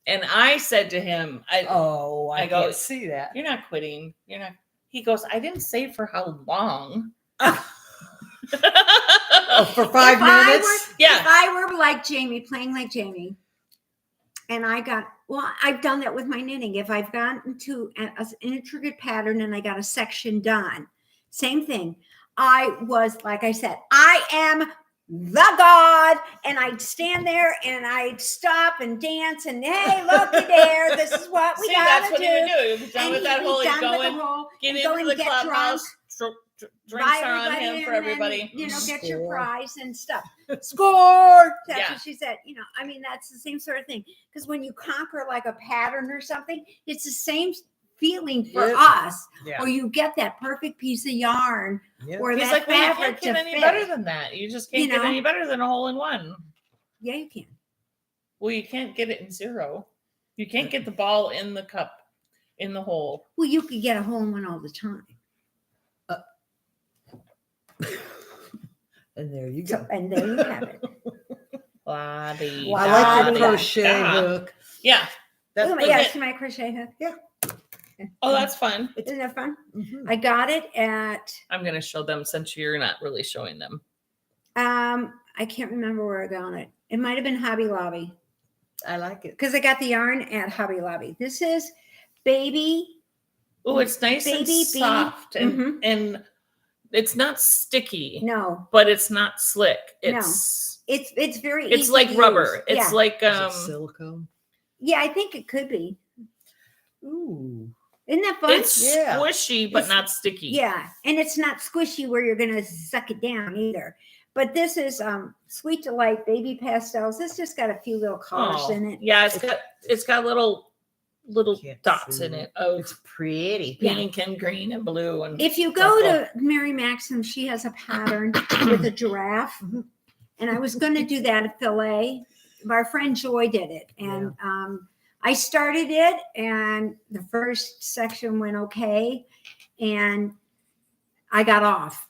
And I said to him, I go, can't see that. "You're not quitting. You're not." He goes, "I didn't say for how long." Oh, for 5 minutes? If I were like Jamie, playing like Jamie, and I've done that with my knitting. If I've gotten to an intricate pattern and I got a section done, same thing. I was, like I said, I am the god, and I'd stand there and I'd stop and dance and hey, looky there, this is what we gotta that's what do. he would do. He was done And with that he'd be hole. He'd done go with the in, hole, get and into go and the get clubhouse. Drinks buy are on everybody him and for then, everybody. get your Score. prize and stuff. Score. That's Yeah. what she said. I mean, that's the same sort of thing. Because when you conquer like a pattern or something, it's the same feeling for Yep. us. Yeah. Or you get that perfect piece of yarn Yep. or He's that like, well, you fabric can't get to any fit. better than that. You just can't You get know? any better than a hole in one. Yeah, you can. Well, you can't get it in 0. You can't get the ball in the cup, in the hole. Well, you could get a hole in one all the time. And there you So, go. and there you have it. Blah-dee, I like the da-dee, crochet da. hook. Yeah. That's Oh, pretty yeah, it. see my crochet hook? Yeah. Oh, that's fun. Isn't that fun? Mhm. I got it at I'm going to show them since you're not really showing them. I can't remember where I got it. It might have been Hobby Lobby. I like it. Because I got the yarn at Hobby Lobby. This is baby. Oh, it's nice and Baby bee. soft Mhm. and it's not sticky, No, but it's not slick. No. it's very. It's easy like to rubber. use. It's yeah. like Is it silicone? Yeah, I think it could be. Ooh. Isn't that fun? It's Yeah. squishy, but It's- not sticky. Yeah, and it's not squishy where you're gonna suck it down either. But this is Sweet Delight Baby Pastels. It's just got a few little colors Oh, in it. yeah, it's got little Can't dots see in it. it of It's pretty. pink and green and blue and If you go purple. to Mary Maxim, she has a pattern with a giraffe. Mhm. And I was going to do that at Filet. Our friend Joy did it. And I started it, and the first section went okay. And I got off.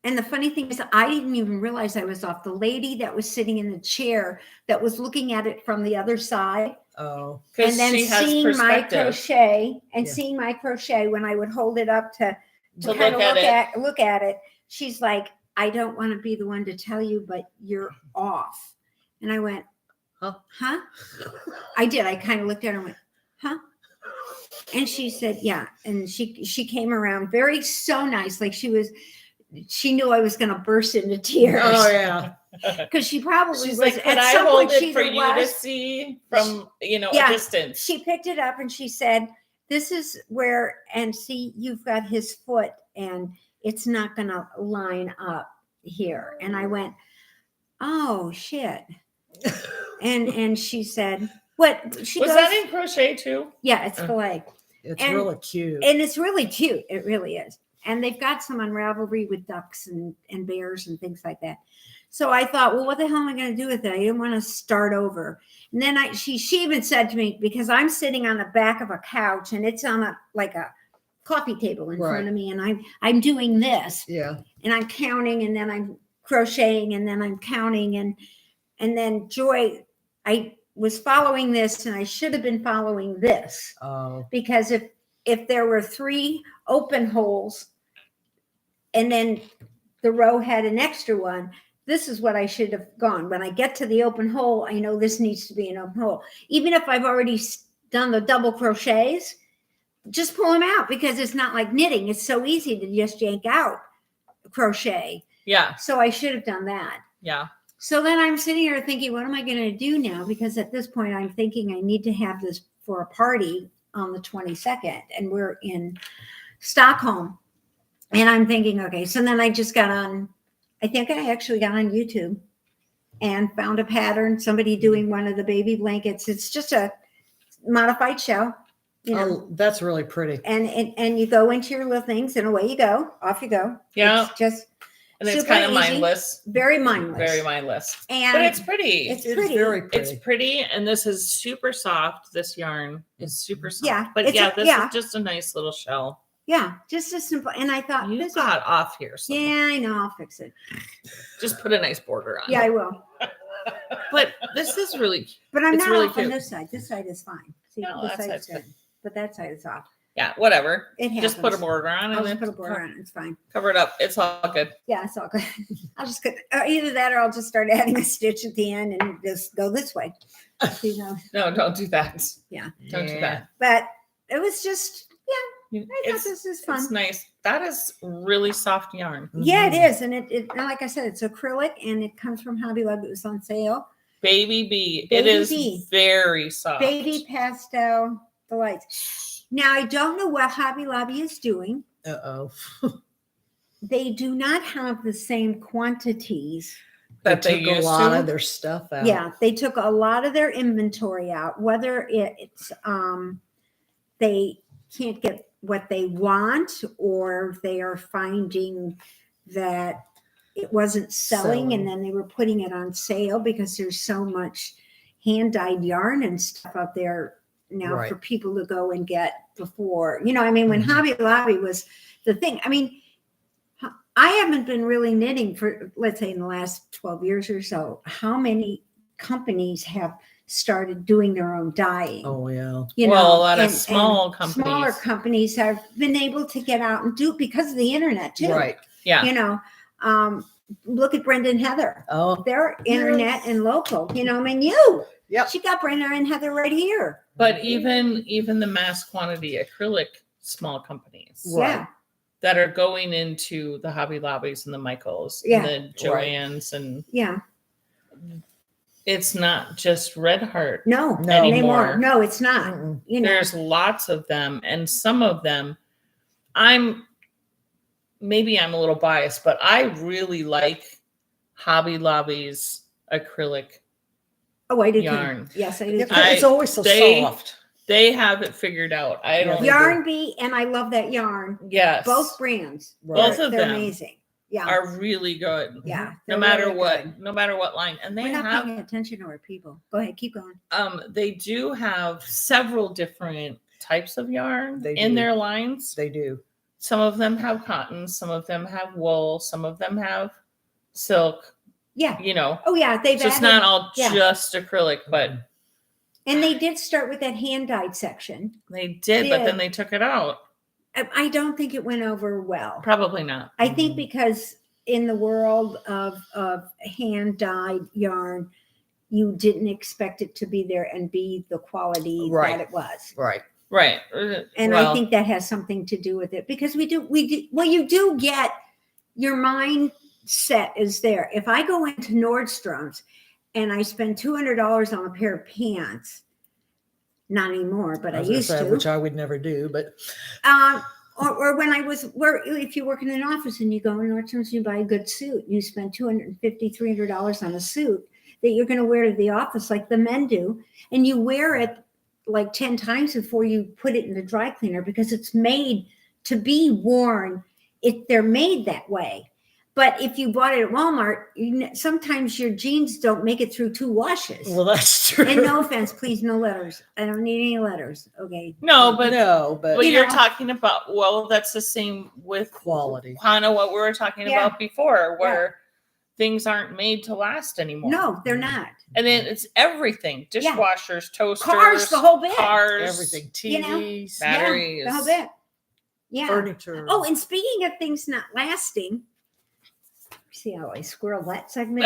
And the funny thing is, I didn't even realize I was off. The lady that was sitting in the chair that was looking at it from the other side, Oh. and then she has seeing my perspective. crochet and Yeah. seeing my crochet when I would hold it up to To kind look of at it. look at it. She's like, I don't want to be the one to tell you, but you're off. And I went, huh? I did. I kind of looked at her and went, huh? And she said, yeah. And she came around so nice. Like she knew I was going to burst into tears. Oh yeah. Because she probably She's was like, could at I some hold point it for either you to was. see from, Yeah. a distance? She picked it up and she said, this is where, and see, you've got his foot and it's not going to line up here. And I went, oh shit. And she said, what? She Was goes, that in crochet too? yeah, it's filet. It's And- really cute. And it's really cute. It really is. And they've got some on Ravelry with ducks and bears and things like that. So I thought, well, what the hell am I going to do with it? I didn't want to start over. And then she even said to me, because I'm sitting on the back of a couch and it's on like a coffee table in front of me, and I'm doing this, Yeah. and I'm counting, and then I'm crocheting, and then I'm counting, and then Joy, I was following this, and I should have been following this, Oh. because if there were 3 open holes and then the row had an extra one, this is what I should have gone. When I get to the open hole, I know this needs to be an open hole. Even if I've already done the double crochets, just pull them out, because it's not like knitting. It's so easy to just yank out crochet. Yeah. So I should have done that. Yeah. So then I'm sitting here thinking, what am I going to do now? Because at this point, I'm thinking I need to have this for a party on the 22nd, and we're in Stockholm. And I'm thinking, okay. So then I just got on, I think I actually got on YouTube and found a pattern, somebody doing one of the baby blankets. It's just a modified shell, you know. Oh, that's really pretty. And you go into your little things, and away you go. Off you go. Yeah. It's just And it's super kind of easy, mindless. very mindless. Very mindless. And But it's pretty. it's It's pretty. very pretty. It's pretty, and this is super soft. This yarn is super soft. Yeah, But it's yeah, a- this yeah. is just a nice little shell. Yeah, just a simple. And I thought, You this got off here. somewhere. yeah, I know, I'll fix it. Just put a nice border on. Yeah, I will. But this is really cute. But I'm It's not really off on cute. this side. This side is fine. See, No, this that side's side's good. But that side is off. Yeah, whatever. It happens. Just put a border on I'll and just put a then border on it. It's fine. cover it up. It's all good. Yeah, it's all good. I'll just get either that, or I'll just start adding a stitch at the end and just go this way. You know. No, don't do that. Yeah. Don't do that. But it was just, I thought It's, this is fun. it's nice. That is really soft yarn. Yeah, it Mhm. is. And it and like I said, it's acrylic, and it comes from Hobby Lobby. It was on sale. Baby bee. Baby it is bee. very soft. Baby pastel delights. Now, I don't know what Hobby Lobby is doing. Uh-oh. They do not have the same quantities. that they took a used lot to. of their stuff out. Yeah, they took a lot of their inventory out, whether it's they can't get what they want, or they are finding that it wasn't selling, and then they were putting it on sale, because there's so much hand-dyed yarn and stuff out there now Right. for people to go and get before. You know, I mean, when Mhm. Hobby Lobby was the thing, I mean, I haven't been really knitting for, let's say, in the last 12 years or so. How many companies have started doing their own dyeing? Oh, yeah. You Well, know, a lot of and small smaller companies. companies have been able to get out and do, because of the internet too. Right. Yeah. You know, look at Brenda and Heather. Oh, They're internet Yes. and local. You know, I mean, Yep. she got Brenda and Heather right here. But even the mass quantity acrylic small companies Right. Yeah, that are going into the Hobby Lobbies and the Michaels Yeah. and the Joann's, and yeah. it's not just Red Heart. No, No. anymore. No, it's not. Mm-mm. You know, There's lots of them, and some of them maybe I'm a little biased, but I really like Hobby Lobby's acrylic oh, I do yarn. too. Yes, I do. Yeah, too. 'cause it's always so they- soft. They have it figured out. I Yeah, don't. they do. Yarn Bee, and I love that yarn. Yes. Both brands. Both They're- of they're them amazing. Yeah. are really good. Yeah. No they're matter really what, good. no matter what line, and they We're not have paying attention to our people. Go ahead, keep going. they do have several different types of yarn They in do. their lines. They do. Some of them have cotton, some of them have wool, some of them have silk. Yeah. You know, Oh yeah, they've so it's added, not all yeah. just acrylic, but and they did start with that hand dyed section. they did, but Yeah. then they took it out. I don't think it went over well. Probably not. I think Mm. because in the world of hand dyed yarn, you didn't expect it to be there and be the quality Right. that it was. Right. Right. And Well, I think that has something to do with it, because we do, well, you do get your mindset is there. If I go into Nordstrom's and I spend $200 on a pair of pants, not anymore, but I was gonna used say, to, which I would never do, but or when I was if you work in an office and you go in Nordstrom's, you buy a good suit, you spend $250, $300 on a suit that you're going to wear to the office like the men do, and you wear it like 10 times before you put it in the dry cleaner because it's made to be worn. They're made that way. But if you bought it at Walmart, sometimes your jeans don't make it through 2 washes. Well, that's true. And no offense, please, no letters. I don't need any letters. Okay. No, but but you're talking about, well, that's the same with quality. Kind of what we were talking Yeah. about before, where things aren't made to last anymore. No, they're not. And then it's everything: dishwashers, toasters, Cars, the whole bit. cars, Everything, You know? TVs, batteries. Yeah, the whole bit. Yeah. furniture. Oh, and speaking of things not lasting, see how I squirrel that segment?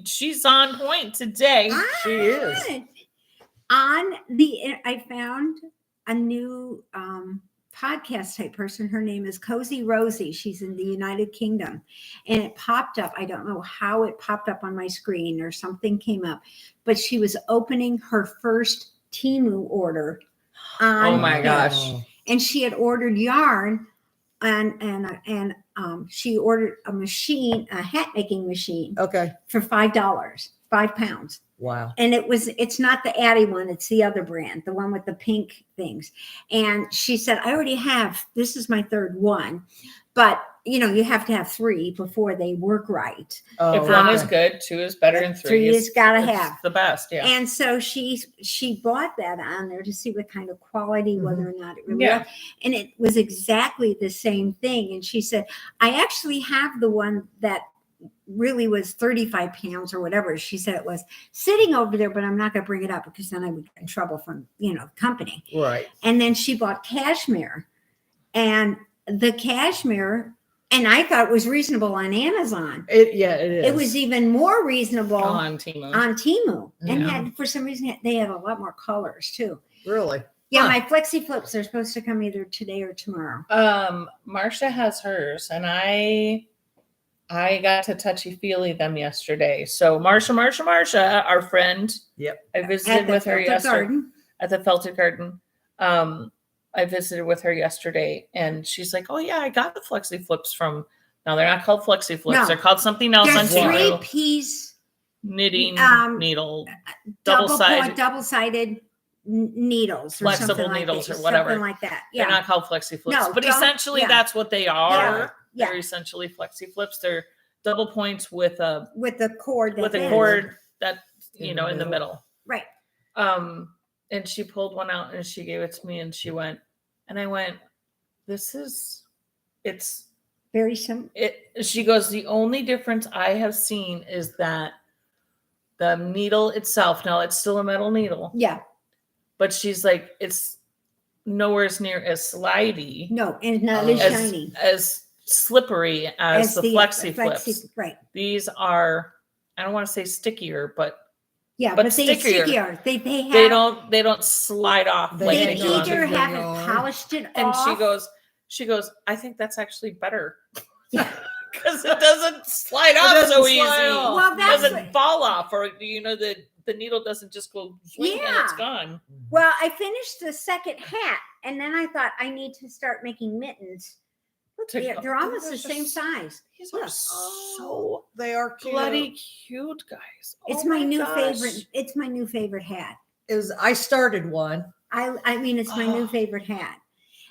She's on point today. She is. I found a new podcast type person. Her name is Cozy Rosie. She's in the United Kingdom, and it popped up. I don't know how it popped up on my screen or something came up, but she was opening her first Temu order. Oh my gosh. And she had ordered yarn and she ordered a hat making machine Okay. for $5, 5 pounds. Wow. And it's not the Addie one, it's the other brand, the one with the pink things. And she said, I already have, this is my 3rd one, but you have to have 3 before they work right. Oh, If 1 is good, 2 is better, and 3 3 is gotta it's have. the best. Yeah. And so she bought that on there to see what kind of quality, whether or not it really Yeah. was. And it was exactly the same thing. And she said, I actually have the one that really was 35 pounds or whatever she said it was sitting over there, but I'm not going to bring it up because then I would get in trouble from company. Right. And then she bought cashmere, and the cashmere, and I thought it was reasonable on Amazon. It is. It was even more reasonable on Temu. on Temu, and Yeah. for some reason they had a lot more colors too. Really. Yeah, Huh. my flexi flips are supposed to come either today or tomorrow. Marcia has hers, and I got to touchy-feely them yesterday. So Marcia, our friend. Yep. I visited with her yesterday Garden. at the Felted Garden. I visited with her yesterday, and she's like, "Oh yeah, I got the flexi flips from." Now they're not called flexi flips; No. they're called something else on They're Temu. 3-piece Knitting needle, double-sided double-sided needles, or Flexible something like needles that, or whatever. something like that. They're Yeah, not called flexi flips, No, but don't- essentially yeah. that's what they are. Yeah. They're essentially flexi flips. They're double points with a with the cord. with a bends. cord that In in the the middle. Right. And she pulled one out and she gave it to me, and she went, and I went, it's Very simple. she goes, the only difference I have seen is that the needle itself, now it's still a metal needle, Yeah. but she's like, it's nowhere near as slidey, No, and it's not as As- shiny as slippery as the flexi flips. Right. These are, I don't want to say stickier, but Yeah, But but they stickier. stickier. They have. they don't slide off. They like They hang they on. do. either the haven't yarn. polished it And off. she goes, I think that's actually better Yeah. because it doesn't slide off doesn't so slide easy. off. Well, It that's doesn't fall off, or the needle doesn't just go swing and it's Yeah. gone. Well, I finished the second hat, and then I thought I need to start making mittens. Look, To they're, go- they're almost the Those are same size. These are so They are cute. bloody cute, guys. It's Oh my new gosh. favorite. It's my new favorite hat. I started one. I mean, it's my Oh. new favorite hat.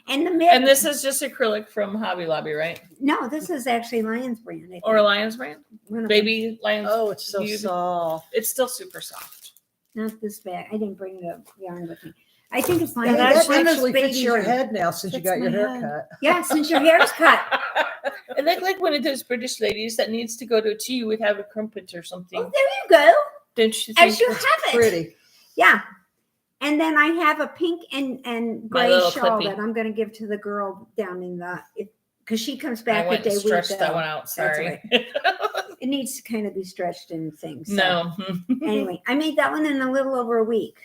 And the mittens. And this is just acrylic from Hobby Lobby, right? no, this is actually Lion's brand. I think. Or Lion's brand? One of them. Baby Lion's. Oh, it's so You- soft. It's still super soft. Not this bag. I didn't bring the yarn with me. I think it's And Lion's. that One of those actually fits babies your are- head now since you Fits got your my hair head. cut. Yeah, since your hair's cut. I look like one of those British ladies that needs to go to a tea with have a crumpet or something. Oh, there you go. Don't you think? As you have it. Pretty. Yeah. And then I have a pink and My gray little shawl clippy. that I'm going to give to the girl down in the, because she comes I back the went day and we stretched go. that one out. Sorry. It needs to kind of be stretched in things. So No. Anyway, I made that one in a little over a week.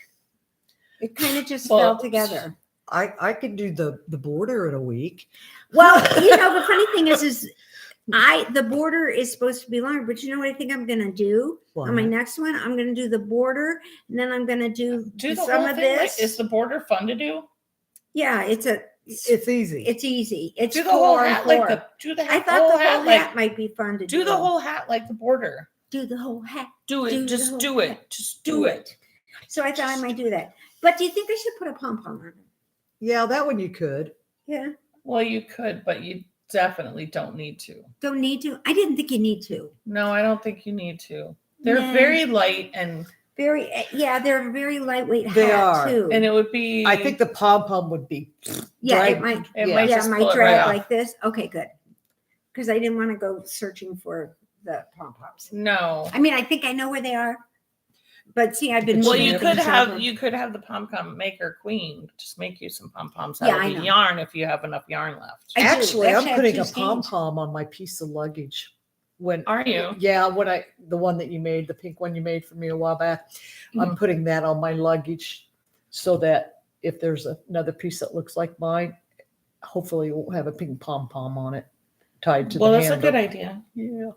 It kind of just Well, fell together. I could do the border in a week. Well, the funny thing is the border is supposed to be longer, but you know what I think I'm going to do on my next one? I'm going to do the border, and then I'm going to do Do the some whole of thing. this. Is the border fun to do? Yeah, it's It's easy. It's easy. It's Do the whole 4 and hat like 4. the do the I hat, thought the whole hat hat might be fun to do the whole hat like the border. do the whole hat. Do it. Do the Just whole do it. hat. Just do it. So I thought I might do that. But do you think I should put a pom pom on it? Yeah, that one you could. Yeah. Well, you could, but you definitely don't need to. Don't need to. I didn't think you need to. No, I don't think you need to. They're Nah. very light and They're a very lightweight They hat are. too. it would be. I think the pom pom would be. yeah, it drag- might. it yeah. might Yeah, just it pull might it right drag off. like this. Okay, good. Because I didn't want to go searching for the pom poms. No. I mean, I think I know where they are. But see, I've been. Well, moving you things could have over. you could have the pom pom maker queen just make you some pom poms Yeah, out I of the know. yarn if you have enough yarn left. I do. Actually, I'm Actually, I have putting 2 a pom skeins. pom on my piece of luggage. When Are you? Yeah, the one that you made, the pink one you made for me a while back, I'm putting that on my luggage so that if there's another piece that looks like mine, hopefully it won't have a pink pom pom on it tied to Well, the that's a handle. good idea. Yeah.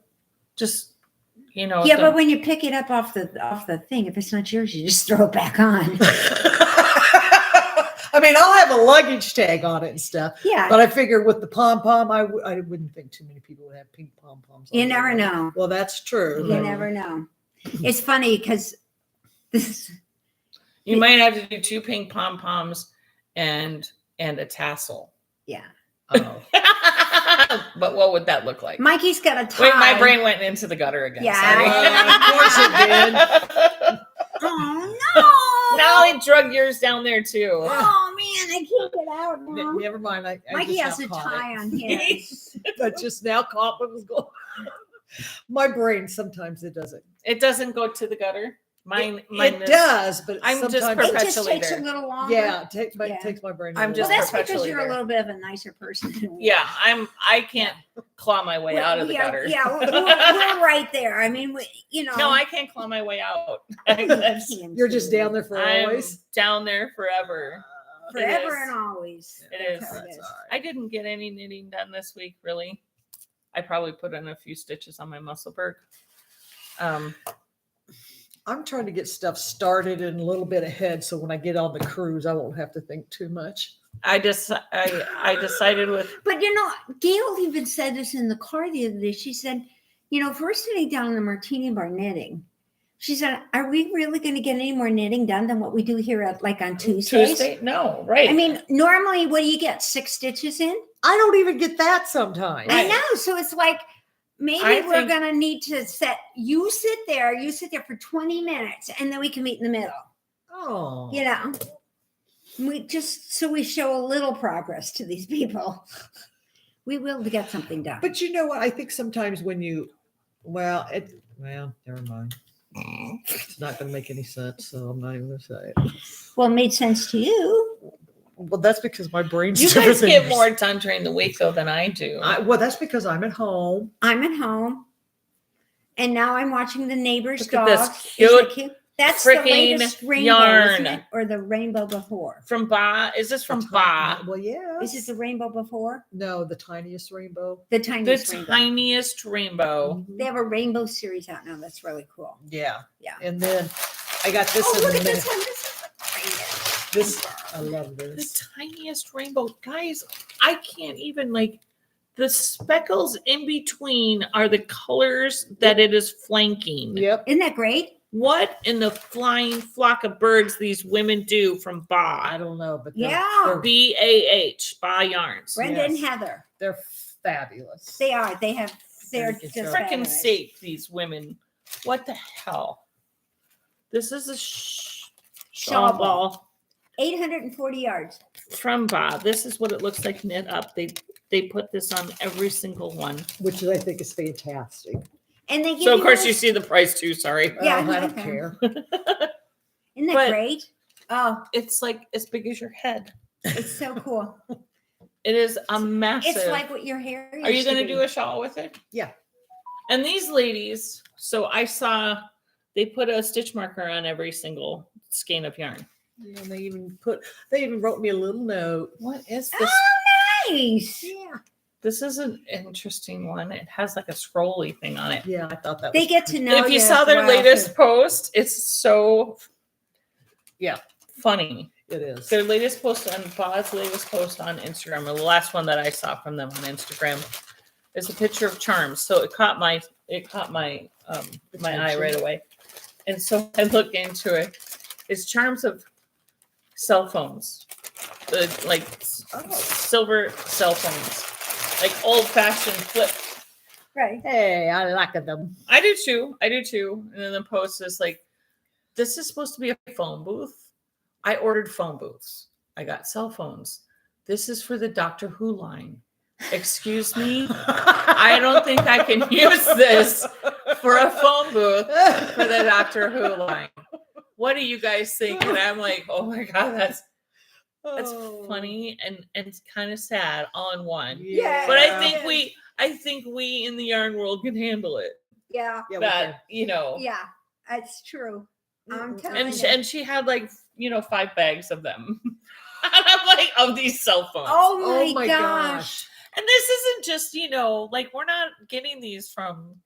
Just Yeah, the- but when you pick it up off the thing, if it's not yours, you just throw it back on. I mean, I'll have a luggage tag on it and stuff, Yeah, but I figured with the pom pom, I wouldn't think too many people would have pink pom poms. you never know. Well, that's true. You never know. It's funny because this. you might have to do 2 pink pom poms and a tassel. Yeah, Oh. But what would that look like? Mikey's got a tie. Wait, my brain went into the gutter again. Yeah. Sorry. Of course it did. Oh no! Now I drug yours down there too. Oh man, I can't get out now. Never mind. I Mikey just has now a caught tie it. on his. I just now caught what was going on. My brain sometimes it doesn't. It doesn't go to the gutter. Mine It does, but I'm just sometimes It just takes a Perpetuator. little longer. yeah, Yeah. takes my brain. I'm a just Well, little that's while. because you're a Perpetuator. little bit of a nicer person than we Yeah, are. I can't claw my way out of the yeah, gutter. Yeah, we're right there. I mean, you know. No, I can't claw my way out. You're just down there for I'm always. down there forever. forever is. and always. It That's is. how it is. I didn't get any knitting done this week, really. I probably put in a few stitches on my Musselburgh. I'm trying to get stuff started and a little bit ahead, so when I get on the cruise, I won't have to think too much. I decided with But you know, Gail even said this in the car the other day. She said, you know, if we're sitting down in the Martini Bar knitting, she said, are we really going to get any more knitting done than what we do here at like on Tuesdays? Tuesday. No, right. I mean, normally, what do you get? 6 stitches in? I don't even get that sometimes. I know. So it's like maybe I we're think- going to need to you sit there for 20 minutes and then we can meet in the middle. Oh, You know, we show a little progress to these people. We will get something done. but you know what? I think sometimes when well, never mind. It's not going to make any sense, so I'm not even going to say it. Well, it made sense to you. Well, that's because my brain's you different guys than get yours. more done during the week though than I do. Well, that's because I'm at home. I'm at home, and now I'm watching the neighbor's Look at this dog. Isn't it cute That's the freaking latest rainbow, yarn. isn't it? Or the rainbow before? From Ba. Is this from The ti- Ba? Well, yeah. Is it the rainbow before? No, the tiniest rainbow. The The tiniest rainbow. tiniest rainbow. Mhm. They have a rainbow series out now. That's really cool. Yeah. Yeah. And then I got this Oh, in look the at minute. this one. This is the greatest. This I love The this. tiniest rainbow. Guys, I can't even the speckles in between are the colors that it is flanking. Yep. Isn't that great? What in the flying flock of birds these women do from I Ba? don't know, but Yeah. BAH, Ba Yarns. Brenda and Yes. Heather. they're fabulous. They are. They're Very just good job. Frickin' fabulous. sake, these women. What the hell? This is a Shawl shawl ball 840 yards. from Ba. This is what it looks like knit up. They put this on every single one. Which I think is fantastic. And they give So of you course those- you see the price too. Sorry, Yeah, I don't okay. care. Isn't that but- great? Oh, it's like as big as your head. it's so cool. It is a massive. It's like what your hair Are you used going to be. do a shawl with it? Yeah. And these ladies, so I saw they put a stitch marker on every single skein of yarn. Yeah, and they even wrote me a little note. What is this? Oh, nice. Yeah. This is an interesting one. It has like a scrolly thing on it. Yeah, I thought that They was get to know If you you saw as their well, latest too. post, it's so Yeah. funny. It is. Their latest post on Bob's latest post on Instagram, or the last one that I saw from them on Instagram, is a picture of charms. So it caught my my eye right away. And so I looked into it. It's charms of cell phones, like silver cell phones, like old fashioned flip. Right. Hey, I like them. I do too. And then the post is like, this is supposed to be a phone booth. I ordered phone booths. I got cell phones. This is for the Doctor Who line. Excuse me. I don't think I can use this for a phone booth for the Doctor Who line. What do you guys think? And I'm like, oh my God, that's funny and it's kind of sad all in one. Yeah. But I think we in the yarn world can handle it. Yeah. That, you know. Yeah. That's true. I'm telling And you. she had like, 5 bags of them. And I'm like, of these cell phones. Oh my gosh. And this isn't just, like we're not getting these from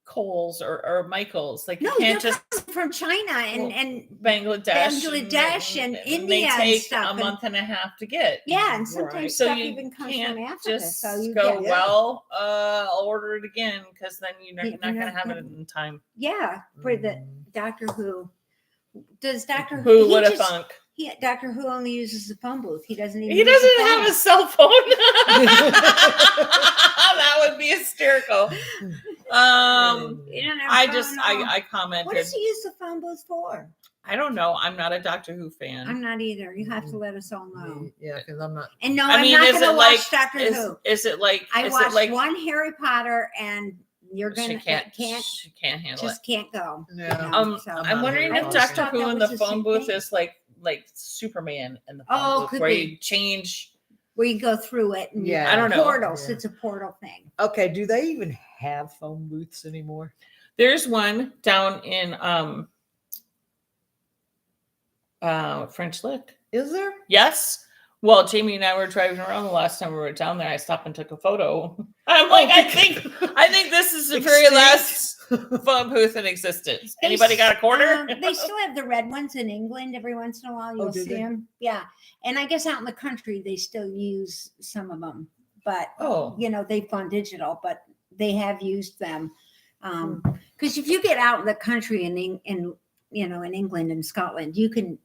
Kohl's or Michael's. Like No, you can't they're just from China and Bangladesh and India they and take stuff. a month and a half to get. Yeah, and sometimes Right. So stuff you even comes can't from Africa. just So you go, get, I'll order it again because then you're not going to have it in time. yeah, for the Doctor Who. Does Doctor Who he would have just- thunk? Doctor Who only uses the phone booth. He doesn't even. He use doesn't the have a cell phone. That would be hysterical. He doesn't have a I phone just at all. I commented. What does he use the phone booth for? I don't know. I'm not a Doctor Who fan. I'm not either. You have to let us all know. Yeah, because I'm not. And no, I mean, I'm not is going to it watch like- Doctor Who. Is it like? I is watched it like one Harry Potter, and you're she gonna she can't handle it. just can't go. Yeah. So- I'm wondering I if always Doctor thought Who that in was the the phone same booth thing. is like Superman in the phone Oh, booth, could where be. you change. Where you go through it. And Yeah. I don't know. Portals. Yeah. It's a portal thing. Okay, do they even have phone booths anymore? There's one down in French Lick. Is there? Yes. Well, Jamie and I were driving around the last time we were down there. I stopped and took a photo. I'm like, I think this is the very last phone booth in existence. They Anybody got a quarter? They still have the red ones in England. Every once in a while, you'll do see they? them. Yeah, and I guess out in the country, they still use some of them. But Oh. they've gone digital, but they have used them. Because if you get out in the country in England and Scotland, you can.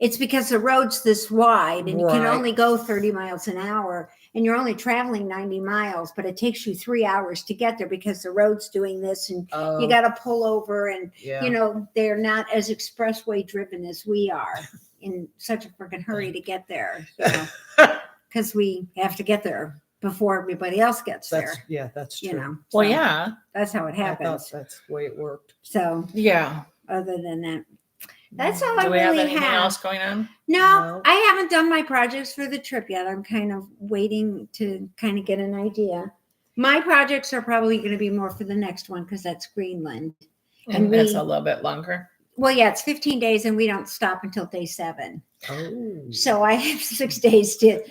It's because the road's this wide, and you can Right. only go 30 miles an hour, and you're only traveling 90 miles, but it takes you 3 hours to get there because the road's doing this, and you got to pull over, and yeah. they're not as expressway driven as we are in such a freaking hurry to get there, because we have to get there before everybody else gets That's there. that's true. Well, So yeah. that's how it I thought happens. that's the way it worked. So Yeah. other than that, that's all Do I we have really anything have. else going on? No, No. I haven't done my projects for the trip yet. I'm kind of waiting to kind of get an idea. My projects are probably going to be more for the next one because that's Greenland. And it's a little bit longer. Well, yeah, it's 15 days and we don't stop until day 7. Oh. So I have 6 days to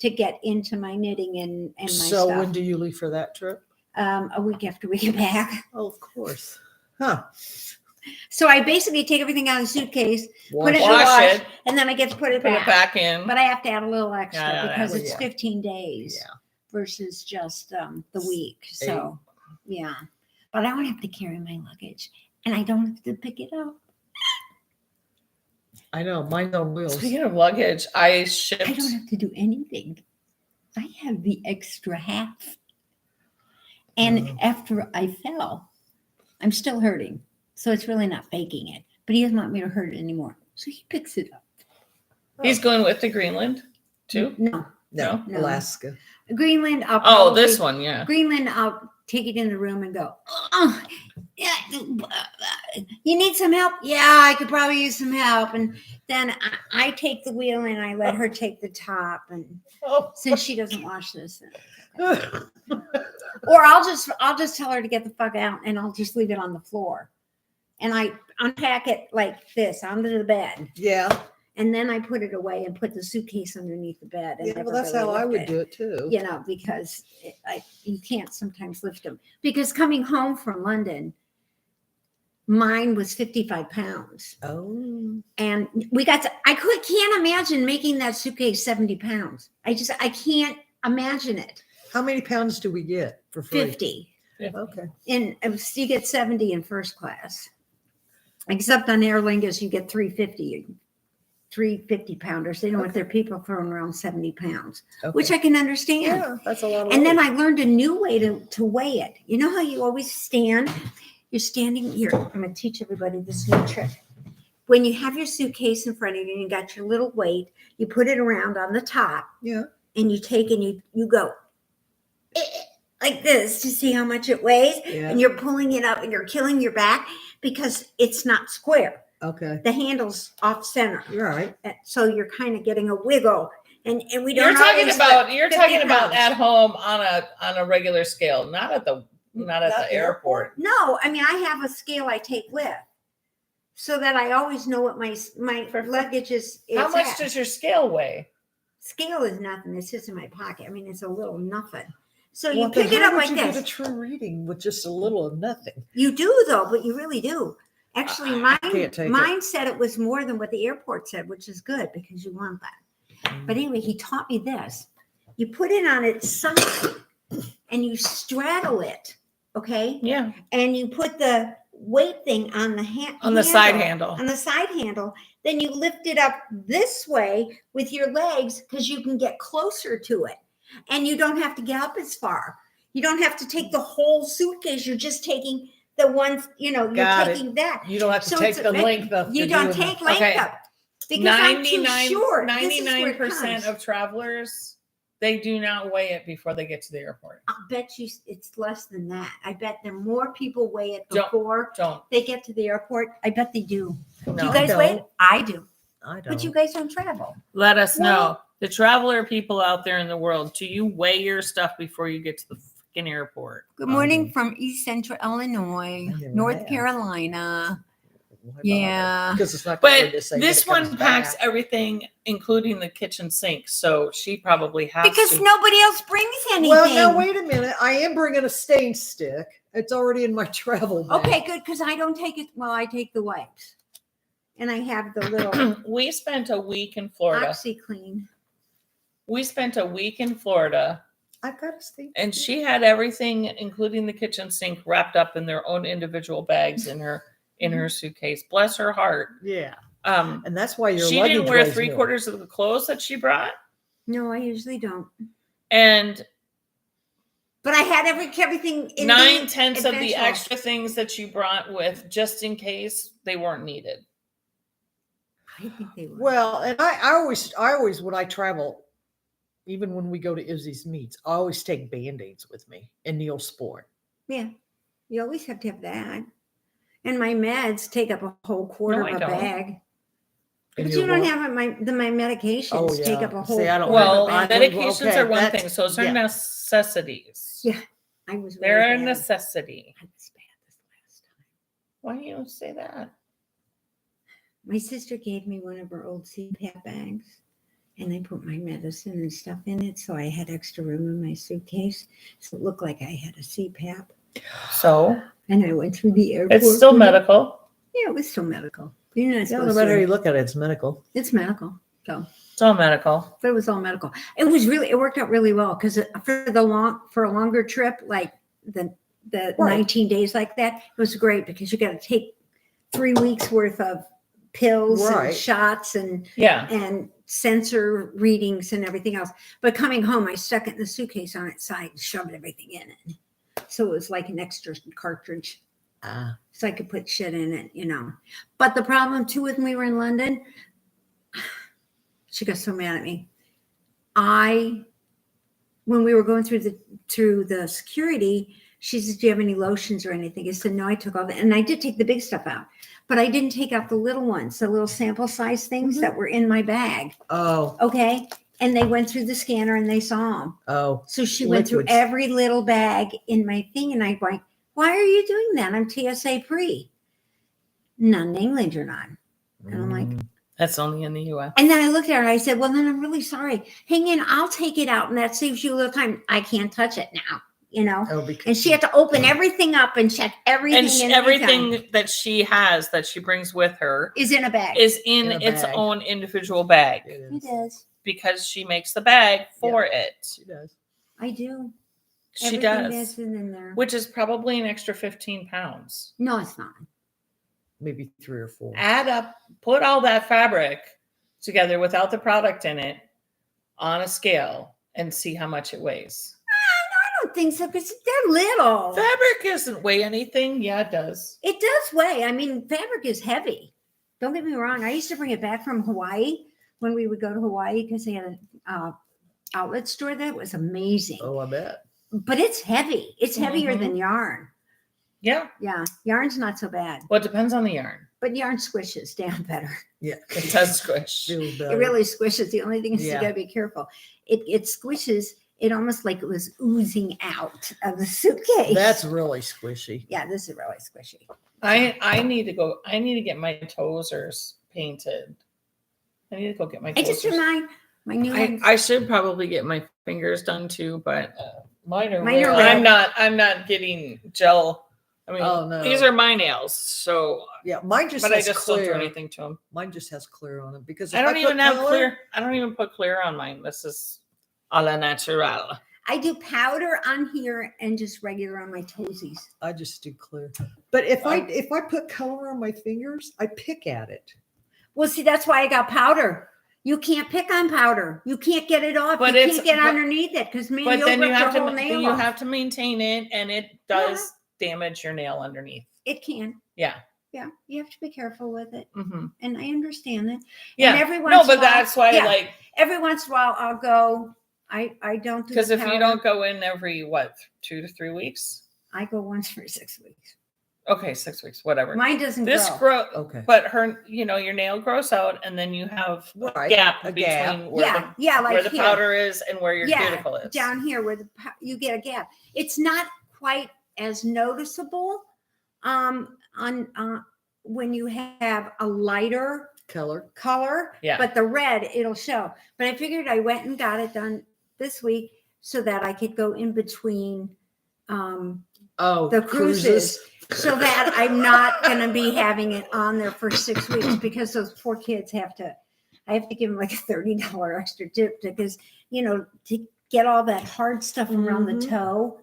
get into my knitting and my So stuff. when do you leave for that trip? A week after we get back. Oh, of course. Huh. So I basically take everything out of the suitcase, put it in the Wash wash, it. and then I get to put it Put back. it back in. But I have to add a little extra Yeah, because that's- it's yeah. 15 days Yeah. versus just the week. So, yeah. But I don't have to carry my luggage and I don't have to pick it up. I know. Mine's on wheels. Speaking of luggage, I I shipped. don't have to do anything. I have the extra half. And after I fell, I'm still hurting. So it's really not faking it. But he doesn't want me to hurt it anymore. So he picks it up. He's going with the Greenland too. No. No, No. Alaska. Greenland, I'll Oh, probably- this one, yeah. Greenland, I'll take it in the room and go, oh, yeah, you need some help? Yeah, I could probably use some help. And then I take the wheel and I let her take the top. And Oh. since she doesn't wash this, or I'll just tell her to get the fuck out and I'll just leave it on the floor. And I unpack it like this under the bed. Yeah. And then I put it away and put the suitcase underneath the bed. And Yeah, well, never that's really how I looked would at do it too. because you can't sometimes lift them. Because coming home from London, Mine was 55 pounds. Oh. And can't imagine making that suitcase 70 pounds. I can't imagine it. How many pounds do we get for free? 50. Okay. And you get 70 in first class. Except on Aer Lingus, you get 350 pounders. They don't want their people throwing around 70 pounds, which I can understand. Yeah, that's a lot of And then weight. I learned a new way to weigh it. You know how you always stand? You're standing here. I'm going to teach everybody this new trick. When you have your suitcase in front of you and you got your little weight, you put it around on the top. Yeah. And you take and you go like this to see how much it weighs. Yeah. And you're pulling it up and you're killing your back because it's not square. Okay. The handle's off center. You're right. So you're kind of getting a wiggle. And we don't You're talking always about put you're 50 talking about pounds. at home on a regular scale, not at the airport. No, I mean, I have a scale I take with so that I always know what my luggage is. How much at. does your scale weigh? Scale is nothing. It sits in my pocket. I mean, it's a little nothing. So Well, you pick then it how up would like you this. get a true reading with just a little of nothing. You do though, but you really do. Actually, can't take mine said it was more than what the airport said, which is good because you want that. But anyway, he taught me this. You put it on its side and you straddle it, okay? Yeah, And you put the weight thing on the side handle. On the side handle. Then you lift it up this way with your legs because you can get closer to it. And you don't have to get up as far. You don't have to take the whole suitcase. You're just taking the ones, you're taking that. You don't have to So take it's the length of. You don't take length Okay. up. Because I'm too short. 99% of travelers, they do not weigh it before they get to the airport. I'll bet you it's less than that. I bet there more people weigh it Don't- before they get to the airport. I bet they do. No. Do you guys don't. weigh? I do. I don't. But you guys don't travel. Let us know. Well- The traveler people out there in the world, do you weigh your stuff before you get to the freaking airport? Good morning from East Central Illinois, I never have. Carolina. Why bother? Yeah. Because it's not. But to say this when it one comes packs back. everything, including the kitchen sink. So she probably has Because to. nobody else brings anything. Well, now wait a minute. I am bringing a stain stick. It's already in my travel bag. Okay, good, because I don't take it. Well, I take the wipes. And I have the little We spent a week in Florida. OxyClean. We spent a week in Florida, I've got a stain. and she had everything, including the kitchen sink, wrapped up in their own individual bags in her suitcase. Bless her heart. Yeah, Um, and that's why your she luggage didn't wear weighs more. 3/4 of the clothes that she brought, No, I usually don't. and But I had everything in 9/10 of the eventual. extra things that you brought with, just in case they weren't needed. I think they were. Well, and I always when I travel, even when we go to Izzy's meets, I always take Band-Aids with me and Neosporin. Yeah, you always have to have that. And my meds take up a whole quarter No, I of a don't. bag. And But your you don't what? have it. My medications Oh, take yeah. up a whole See, I don't quarter Well, of a bag. medications okay, are one that's- thing, so those are yeah. necessities. Yeah, I was really They're a bad. necessity. I was bad this last time. Why do you say that? My sister gave me one of her old CPAP bags, and I put my medicine and stuff in it, so I had extra room in my suitcase, so it looked like I had a CPAP. So And I went through the airport. it's still with it. medical. Yeah, it was still medical. You're not Yeah, no supposed matter how to. you look at it, it's medical. It's medical. So, It's all medical. but it was all medical. It worked out really well because for a longer trip, like the Right. 19 days like that, it was great because you got to take 3 weeks worth of pills Right. and shots and Yeah. sensor readings and everything else. But coming home, I stuck it in the suitcase on its side and shoved everything in it. So it was like an extra cartridge. Ah, So I could put shit in it. But the problem too with when we were in London, she got so mad at me. When we were going through the security, she said, "Do you have any lotions or anything?" I said, "No, I took all that." And I did take the big stuff out, but I didn't take out the little ones, the little sample size things Mhm. that were in my bag. oh, Okay. And they went through the scanner and they saw them. oh. So she went through Liquids. every little bag in my thing. And I'm going, "Why are you doing that? I'm TSA pre." None in England, you're not. And I'm like, That's only in the US. and then I looked at her. I said, "Well, then I'm really sorry. Hang in. I'll take it out. And that saves you a little time." "I can't touch it now." you know. That'll be And she had to open everything up and check everything. And in everything that she has that she brings with her is in a bag. is in In a its bag. own individual bag It It is. because she makes the bag for it. She does. I do. She Everything does, is in there. which is probably an extra 15 pounds. No, it's not. Maybe 3 or 4. Add up, put all that fabric together without the product in it on a scale and see how much it weighs. I don't think so because they're little. Fabric doesn't weigh anything. Yeah, it does. It does weigh. I mean, fabric is heavy. Don't get me wrong. I used to bring it back from Hawaii when we would go to Hawaii because they had an outlet store that was amazing. Oh, I bet. But it's heavy. It's heavier Mhm. than yarn. Yeah. Yeah, yarn's not so bad, Well, it depends on the yarn. but yarn squishes down better. Yeah. It does squish. Feels better. It really squishes. The only thing is Yeah. you gotta be careful. It squishes. It almost like it was oozing out of the suitcase. That's really squishy. Yeah, this is really squishy. I need to go. I need to get my toesers painted. I need to go get my I just toesers. remind my new ones. I should probably get my fingers done too, but Mine are Mine are red. red. I'm not getting gel. I mean, Oh, no. these are my nails, so Yeah, mine just but I has just clear. don't do anything to them. Mine just has clear on it because I if don't put even have color- clear. I don't even put clear on mine. This is a la natural. I do powder on here and just regular on my toesies. I just do clear. But if I put color on my fingers, I pick at it. Well, see, that's why I got powder. You can't pick on powder. You can't get it off. But you it's- can't get but- underneath it because man, But you'll then rip you your have to whole nail you off. have to maintain it, and it does damage your nail underneath. It can. Yeah. Yeah, you have to be careful with it, Mm-hmm. and I understand that. Yeah. every No, once in but a while- that's why, yeah. like, Every once in a while, I'll go. I don't do because the if you powder. don't go in every 2 to 3 weeks. I go once for 6 weeks. Okay, 6 weeks, whatever. Mine doesn't This grow. grow, Okay. but your nail grows out, and then you have a Right. gap A between gap. where Yeah, yeah, like where the here. powder is and where your Yeah, cuticle is. down here where you get a gap. It's not quite as noticeable on when you have a lighter Color. color, Yeah. but the red it'll show. But I figured I went and got it done this week so that I could go in between Oh, the cruises so that I'm not going to be having it on there for 6 weeks because those poor kids I have to give them like a $30 extra tip because, to get all that hard stuff around the Mhm. toe,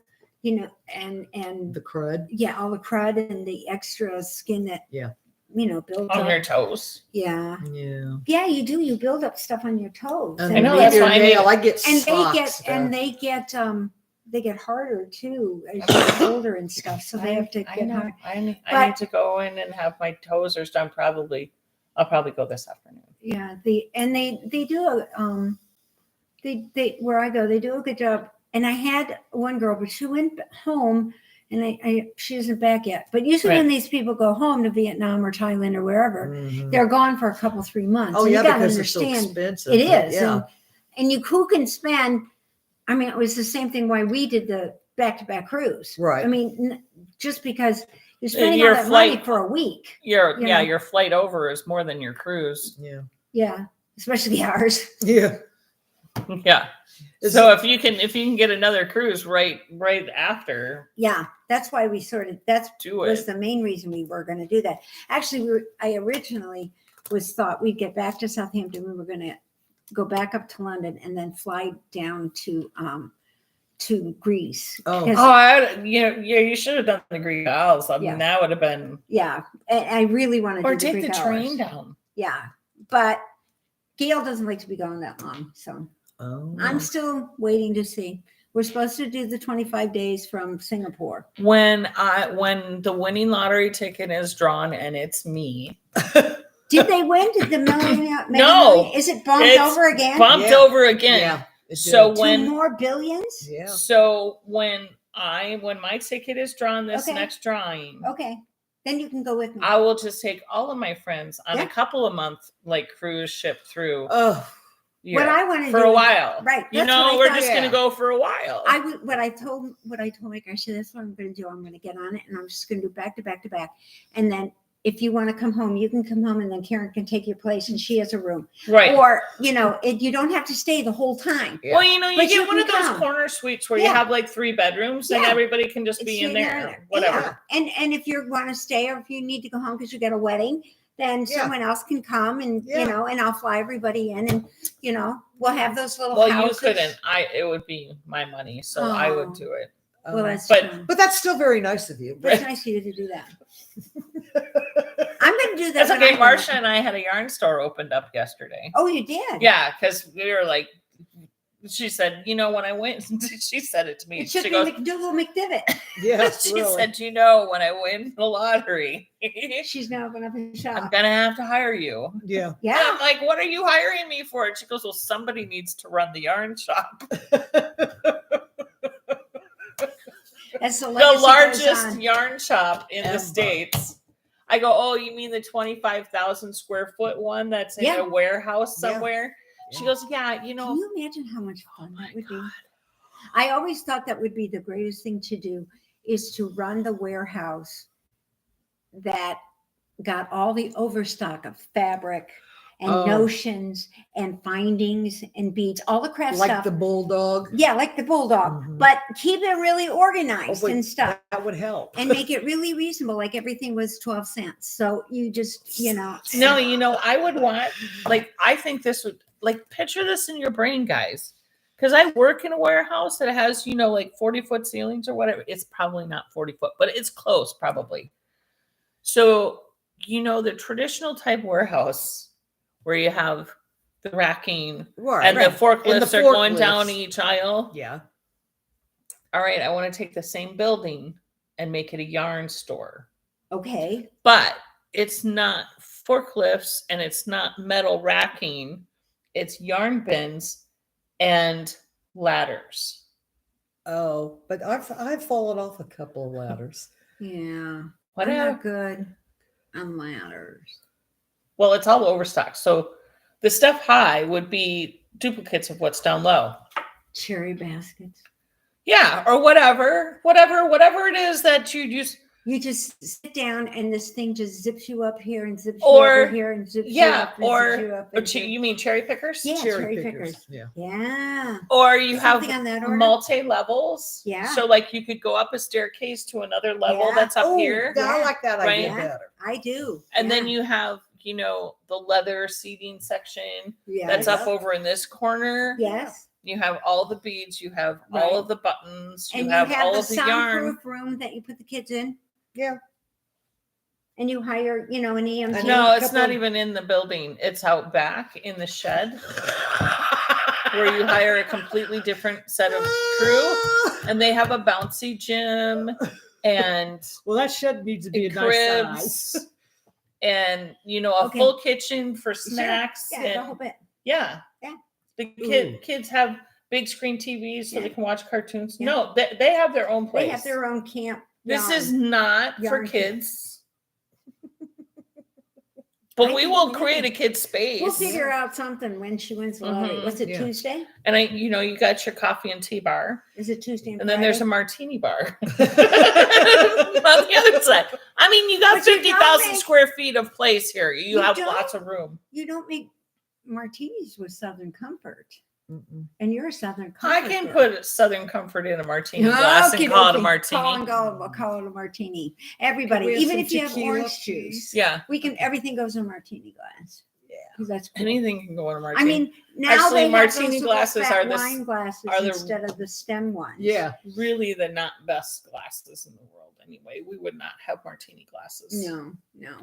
and The crud. yeah, all the crud and the extra skin that, Yeah. builds on up. your toes. Yeah. Yeah. Yeah, you do. You build up stuff on your toes. And I know, with that's your why I need- nail, I get and socks. they get harder too as you get older and stuff. So they have to I get know. hard. I need But- to go in and have my toesers done. I'll probably go this afternoon. Yeah, they do a they where I go, they do a good job. And I had one girl, but she went home and she isn't back yet. But usually when these people go home to Vietnam or Thailand or wherever, Mhm. they're gone for a couple, 3 months. Oh And yeah, you gotta because it's so understand expensive. it is. Yeah. And who can spend, I mean, it was the same thing why we did the back-to-back cruise. Right. I mean, just because you're spending Your all that money flight- for a week. Your Yeah. flight over is more than your cruise. Yeah. Yeah, especially ours. Yeah. Yeah. Is So if you can get another cruise right after, Yeah, that's why we that's do was it. the main reason we were going to do that. Actually, I originally thought we'd get back to Southampton. We were going to go back up to London and then fly down to Greece. Oh. 'Cause- You should have done the Greek Isles. I mean, Yeah. that would have been, yeah, I really wanted or to do take the Greek train hours. down. Yeah, but Gail doesn't like to be gone that long, so Oh. I'm still waiting to see. We're supposed to do the 25 days from Singapore. When the winning lottery ticket is drawn and it's me, Did they win? Did the million? No. Is it bumped It's over again? bumped Yeah. over again. Yeah. it So did. Two when more billions? Yeah. So when my ticket is drawn this Okay. next drawing, Okay, then you can go with me. I will just take all of my friends on Yeah. a couple of month cruise ship through Oh. Europe What I want to for do a while. right? You that's know, what I we're thought. just gonna go for a while. I would. What I told my gosh, that's what I'm going to do. I'm going to get on it, and I'm just going to do back to back to back, and then if you want to come home, you can come home, and then Karen can take your place, and she has a room. Right. Or you don't have to stay the whole time. Yeah. Well, you But get you one of can those come. corner suites where you Yeah. have like 3 bedrooms and Yeah. everybody can just be in there. Whatever. Yeah. And if you want to stay, or if you need to go home because you got a wedding, then Yeah. someone else can come, and Yeah. and I'll fly everybody in, and we'll have those little Well, houses. you couldn't. It would be my money, so I would Oh. do it. Well, that's But- true. But that's still very nice of you. That's nice of you to do that. I'm going to do that. That's when okay. I go. Marcia and I had a yarn store opened up yesterday. Oh, you did? Yeah, because we were like, she said, when I went, she said it to me. It should She be goes, McDougal McDivitt. Yes, she really. said, when I win the lottery, She's now going to open a shop. I'm gonna have to hire you. Yeah. And Yeah. I'm like, what are you hiring me for? And she goes, well, somebody needs to run the yarn shop. That's the The legacy goes largest on. yarn shop in Ever. the States. I go, oh, you mean the 25,000 square foot one that's in Yeah. a warehouse Yeah. somewhere? She Yeah. goes, yeah, Can you imagine how much fun Oh my that would be? God. I always thought that would be the greatest thing to do, is to run the warehouse that got all the overstock of fabric and Oh. notions and findings and beads, all the craft Like stuff. the bulldog. Yeah, like the bulldog, Mhm. but keep it really organized Oh, wait, and stuff, That would help. and make it really reasonable. Like everything was 12 cents. So you just, No, I would want, I think this would, picture this in your brain, guys. Because I work in a warehouse that has, 40-foot ceilings or whatever. It's probably not 40 foot, but it's close, probably. So, the traditional type warehouse where you have the racking Right. and the forklifts are going forklifts. down each aisle. Yeah. All right, I want to take the same building and make it a yarn store. okay. But it's not forklifts and it's not metal racking. It's yarn bins and ladders. Oh, but I've fallen off a couple of ladders. Yeah. I'm Whatever. not good on ladders. Well, it's all overstock. So the stuff high would be duplicates of what's down low. Cherry baskets. Yeah, or whatever it is that you use. You just sit down and this thing just zips you up here and zips Or- you over here and zips you Yeah, up and zips you up. or and zips- you mean cherry pickers? Yeah, cherry pickers. Yeah. Yeah. Or you Something have on that order. multi-levels. Yeah. So you could go up a staircase to another level Yeah. that's up Oh, here. I like that idea Right. better. I do. And then yeah. you have, the leather seating section Yes. that's up over in this corner. Yes. You have all the beads, you have Right. all of the buttons, you And have you have all the of the yarn. soundproof room that you put the kids in. Yeah. And you hire, an EMT. No, it's couple not of- even in the building. It's out back in the shed where you hire a completely different set of crew. And they have a bouncy gym and Well, that shed needs to be a nice cribs size. and, a Okay. full kitchen for Sure. snacks. Yeah, the and whole bit. yeah. Yeah. The Ooh. kids have big screen TVs so Yeah. they can watch cartoons. Yeah. No, they have their own place. They have their own camp. This yarn. is not Yarn for kit. kids. But I we think will we create a can. kid space. We'll figure out something when she wins the lottery. Mhm. What's it, Yeah. Tuesday? And you got your coffee and tea bar. Is it Tuesday And then there's a Friday? martini bar on the other side. I mean, you got But you don't 50,000 make- square feet of place here. You You have don't? lots of room. You don't make martinis with Southern Comfort. Mm-mm. And you're a Southern I Comfort. can girl. put Southern Comfort in a martini glass and Okey call it a dokey. martini. Call it a martini. Everybody, we have even some if you have tequila, orange please? juice, Yeah, everything goes in a martini glass. Yeah. 'Cause that's cool. anything can go in a I martini. mean, now Actually, they have martini those little glasses fat are the- wine glasses are the- instead of the stem ones. Yeah. really the not best glasses in the world anyway. We would not have martini glasses. No,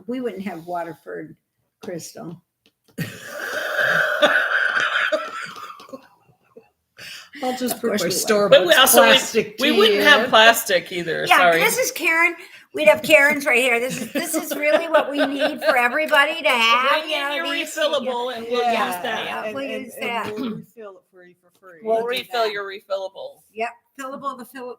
we wouldn't have Waterford Crystal. I'll just Of put course my we would. store But we also plastic we tea wouldn't have in. plastic either. Yeah, Sorry. this is Karen. We'd have Karen's right here. This is really what we need for everybody to have. Bring in your these- refillable and we'll Yeah, use that. yeah. We'll use that. We'll refill it for you for free. We'll do refill that. your refillable. Yep, fillable the fill.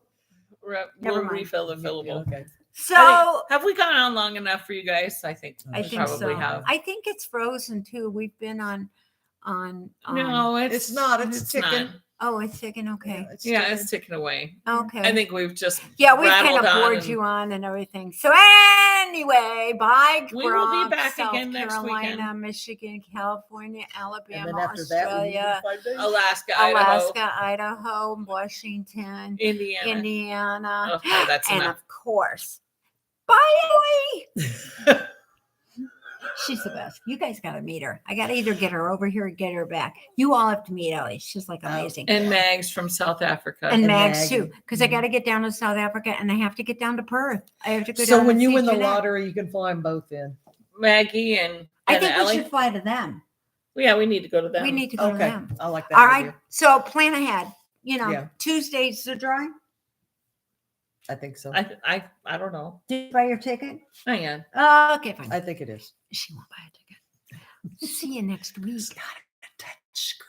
Never We'll mind. refill the Yeah, fillable. okay. So Have we gone on long enough for you guys? I think I we think probably so. have. I think it's frozen too. We've been on. No, It's not. It's ticking. not. Oh, it's ticking. Okay. Yeah, it's ticking away. Okay. I think we've just Yeah, we kind rattled of on bored and- you on and everything. So anyway, bye. We will be Gronk, back South again next Carolina, weekend. Michigan, California, And Alabama, then after that, we leave in Australia, 5 days. Alaska, Alaska, Idaho, Washington, Idaho, Indiana. Indiana, Okay, that's and enough. of course, bye, Ellie. She's the best. You guys got to meet her. I got to either get her over here or get her back. You all have to meet Ellie. She's like amazing. And Mags from South Africa. And and Mags Maggie. too, because I Mhm. got to get down to South Africa and I have to get down to Perth. I have to go So down when and you see win the Jeanette. lottery, you can fly them both in. Maggie and I think Ellie. we should fly to them. Yeah, we need to go to them. We need to go to Okay, them. I like that All right. idea. So plan ahead. You know, Yeah. Tuesday's the drawing. I think so. I don't know. Did you buy your ticket? Hang on. Okay, fine. I think it is. She won't buy a ticket. See you next week. It's not a touch screen.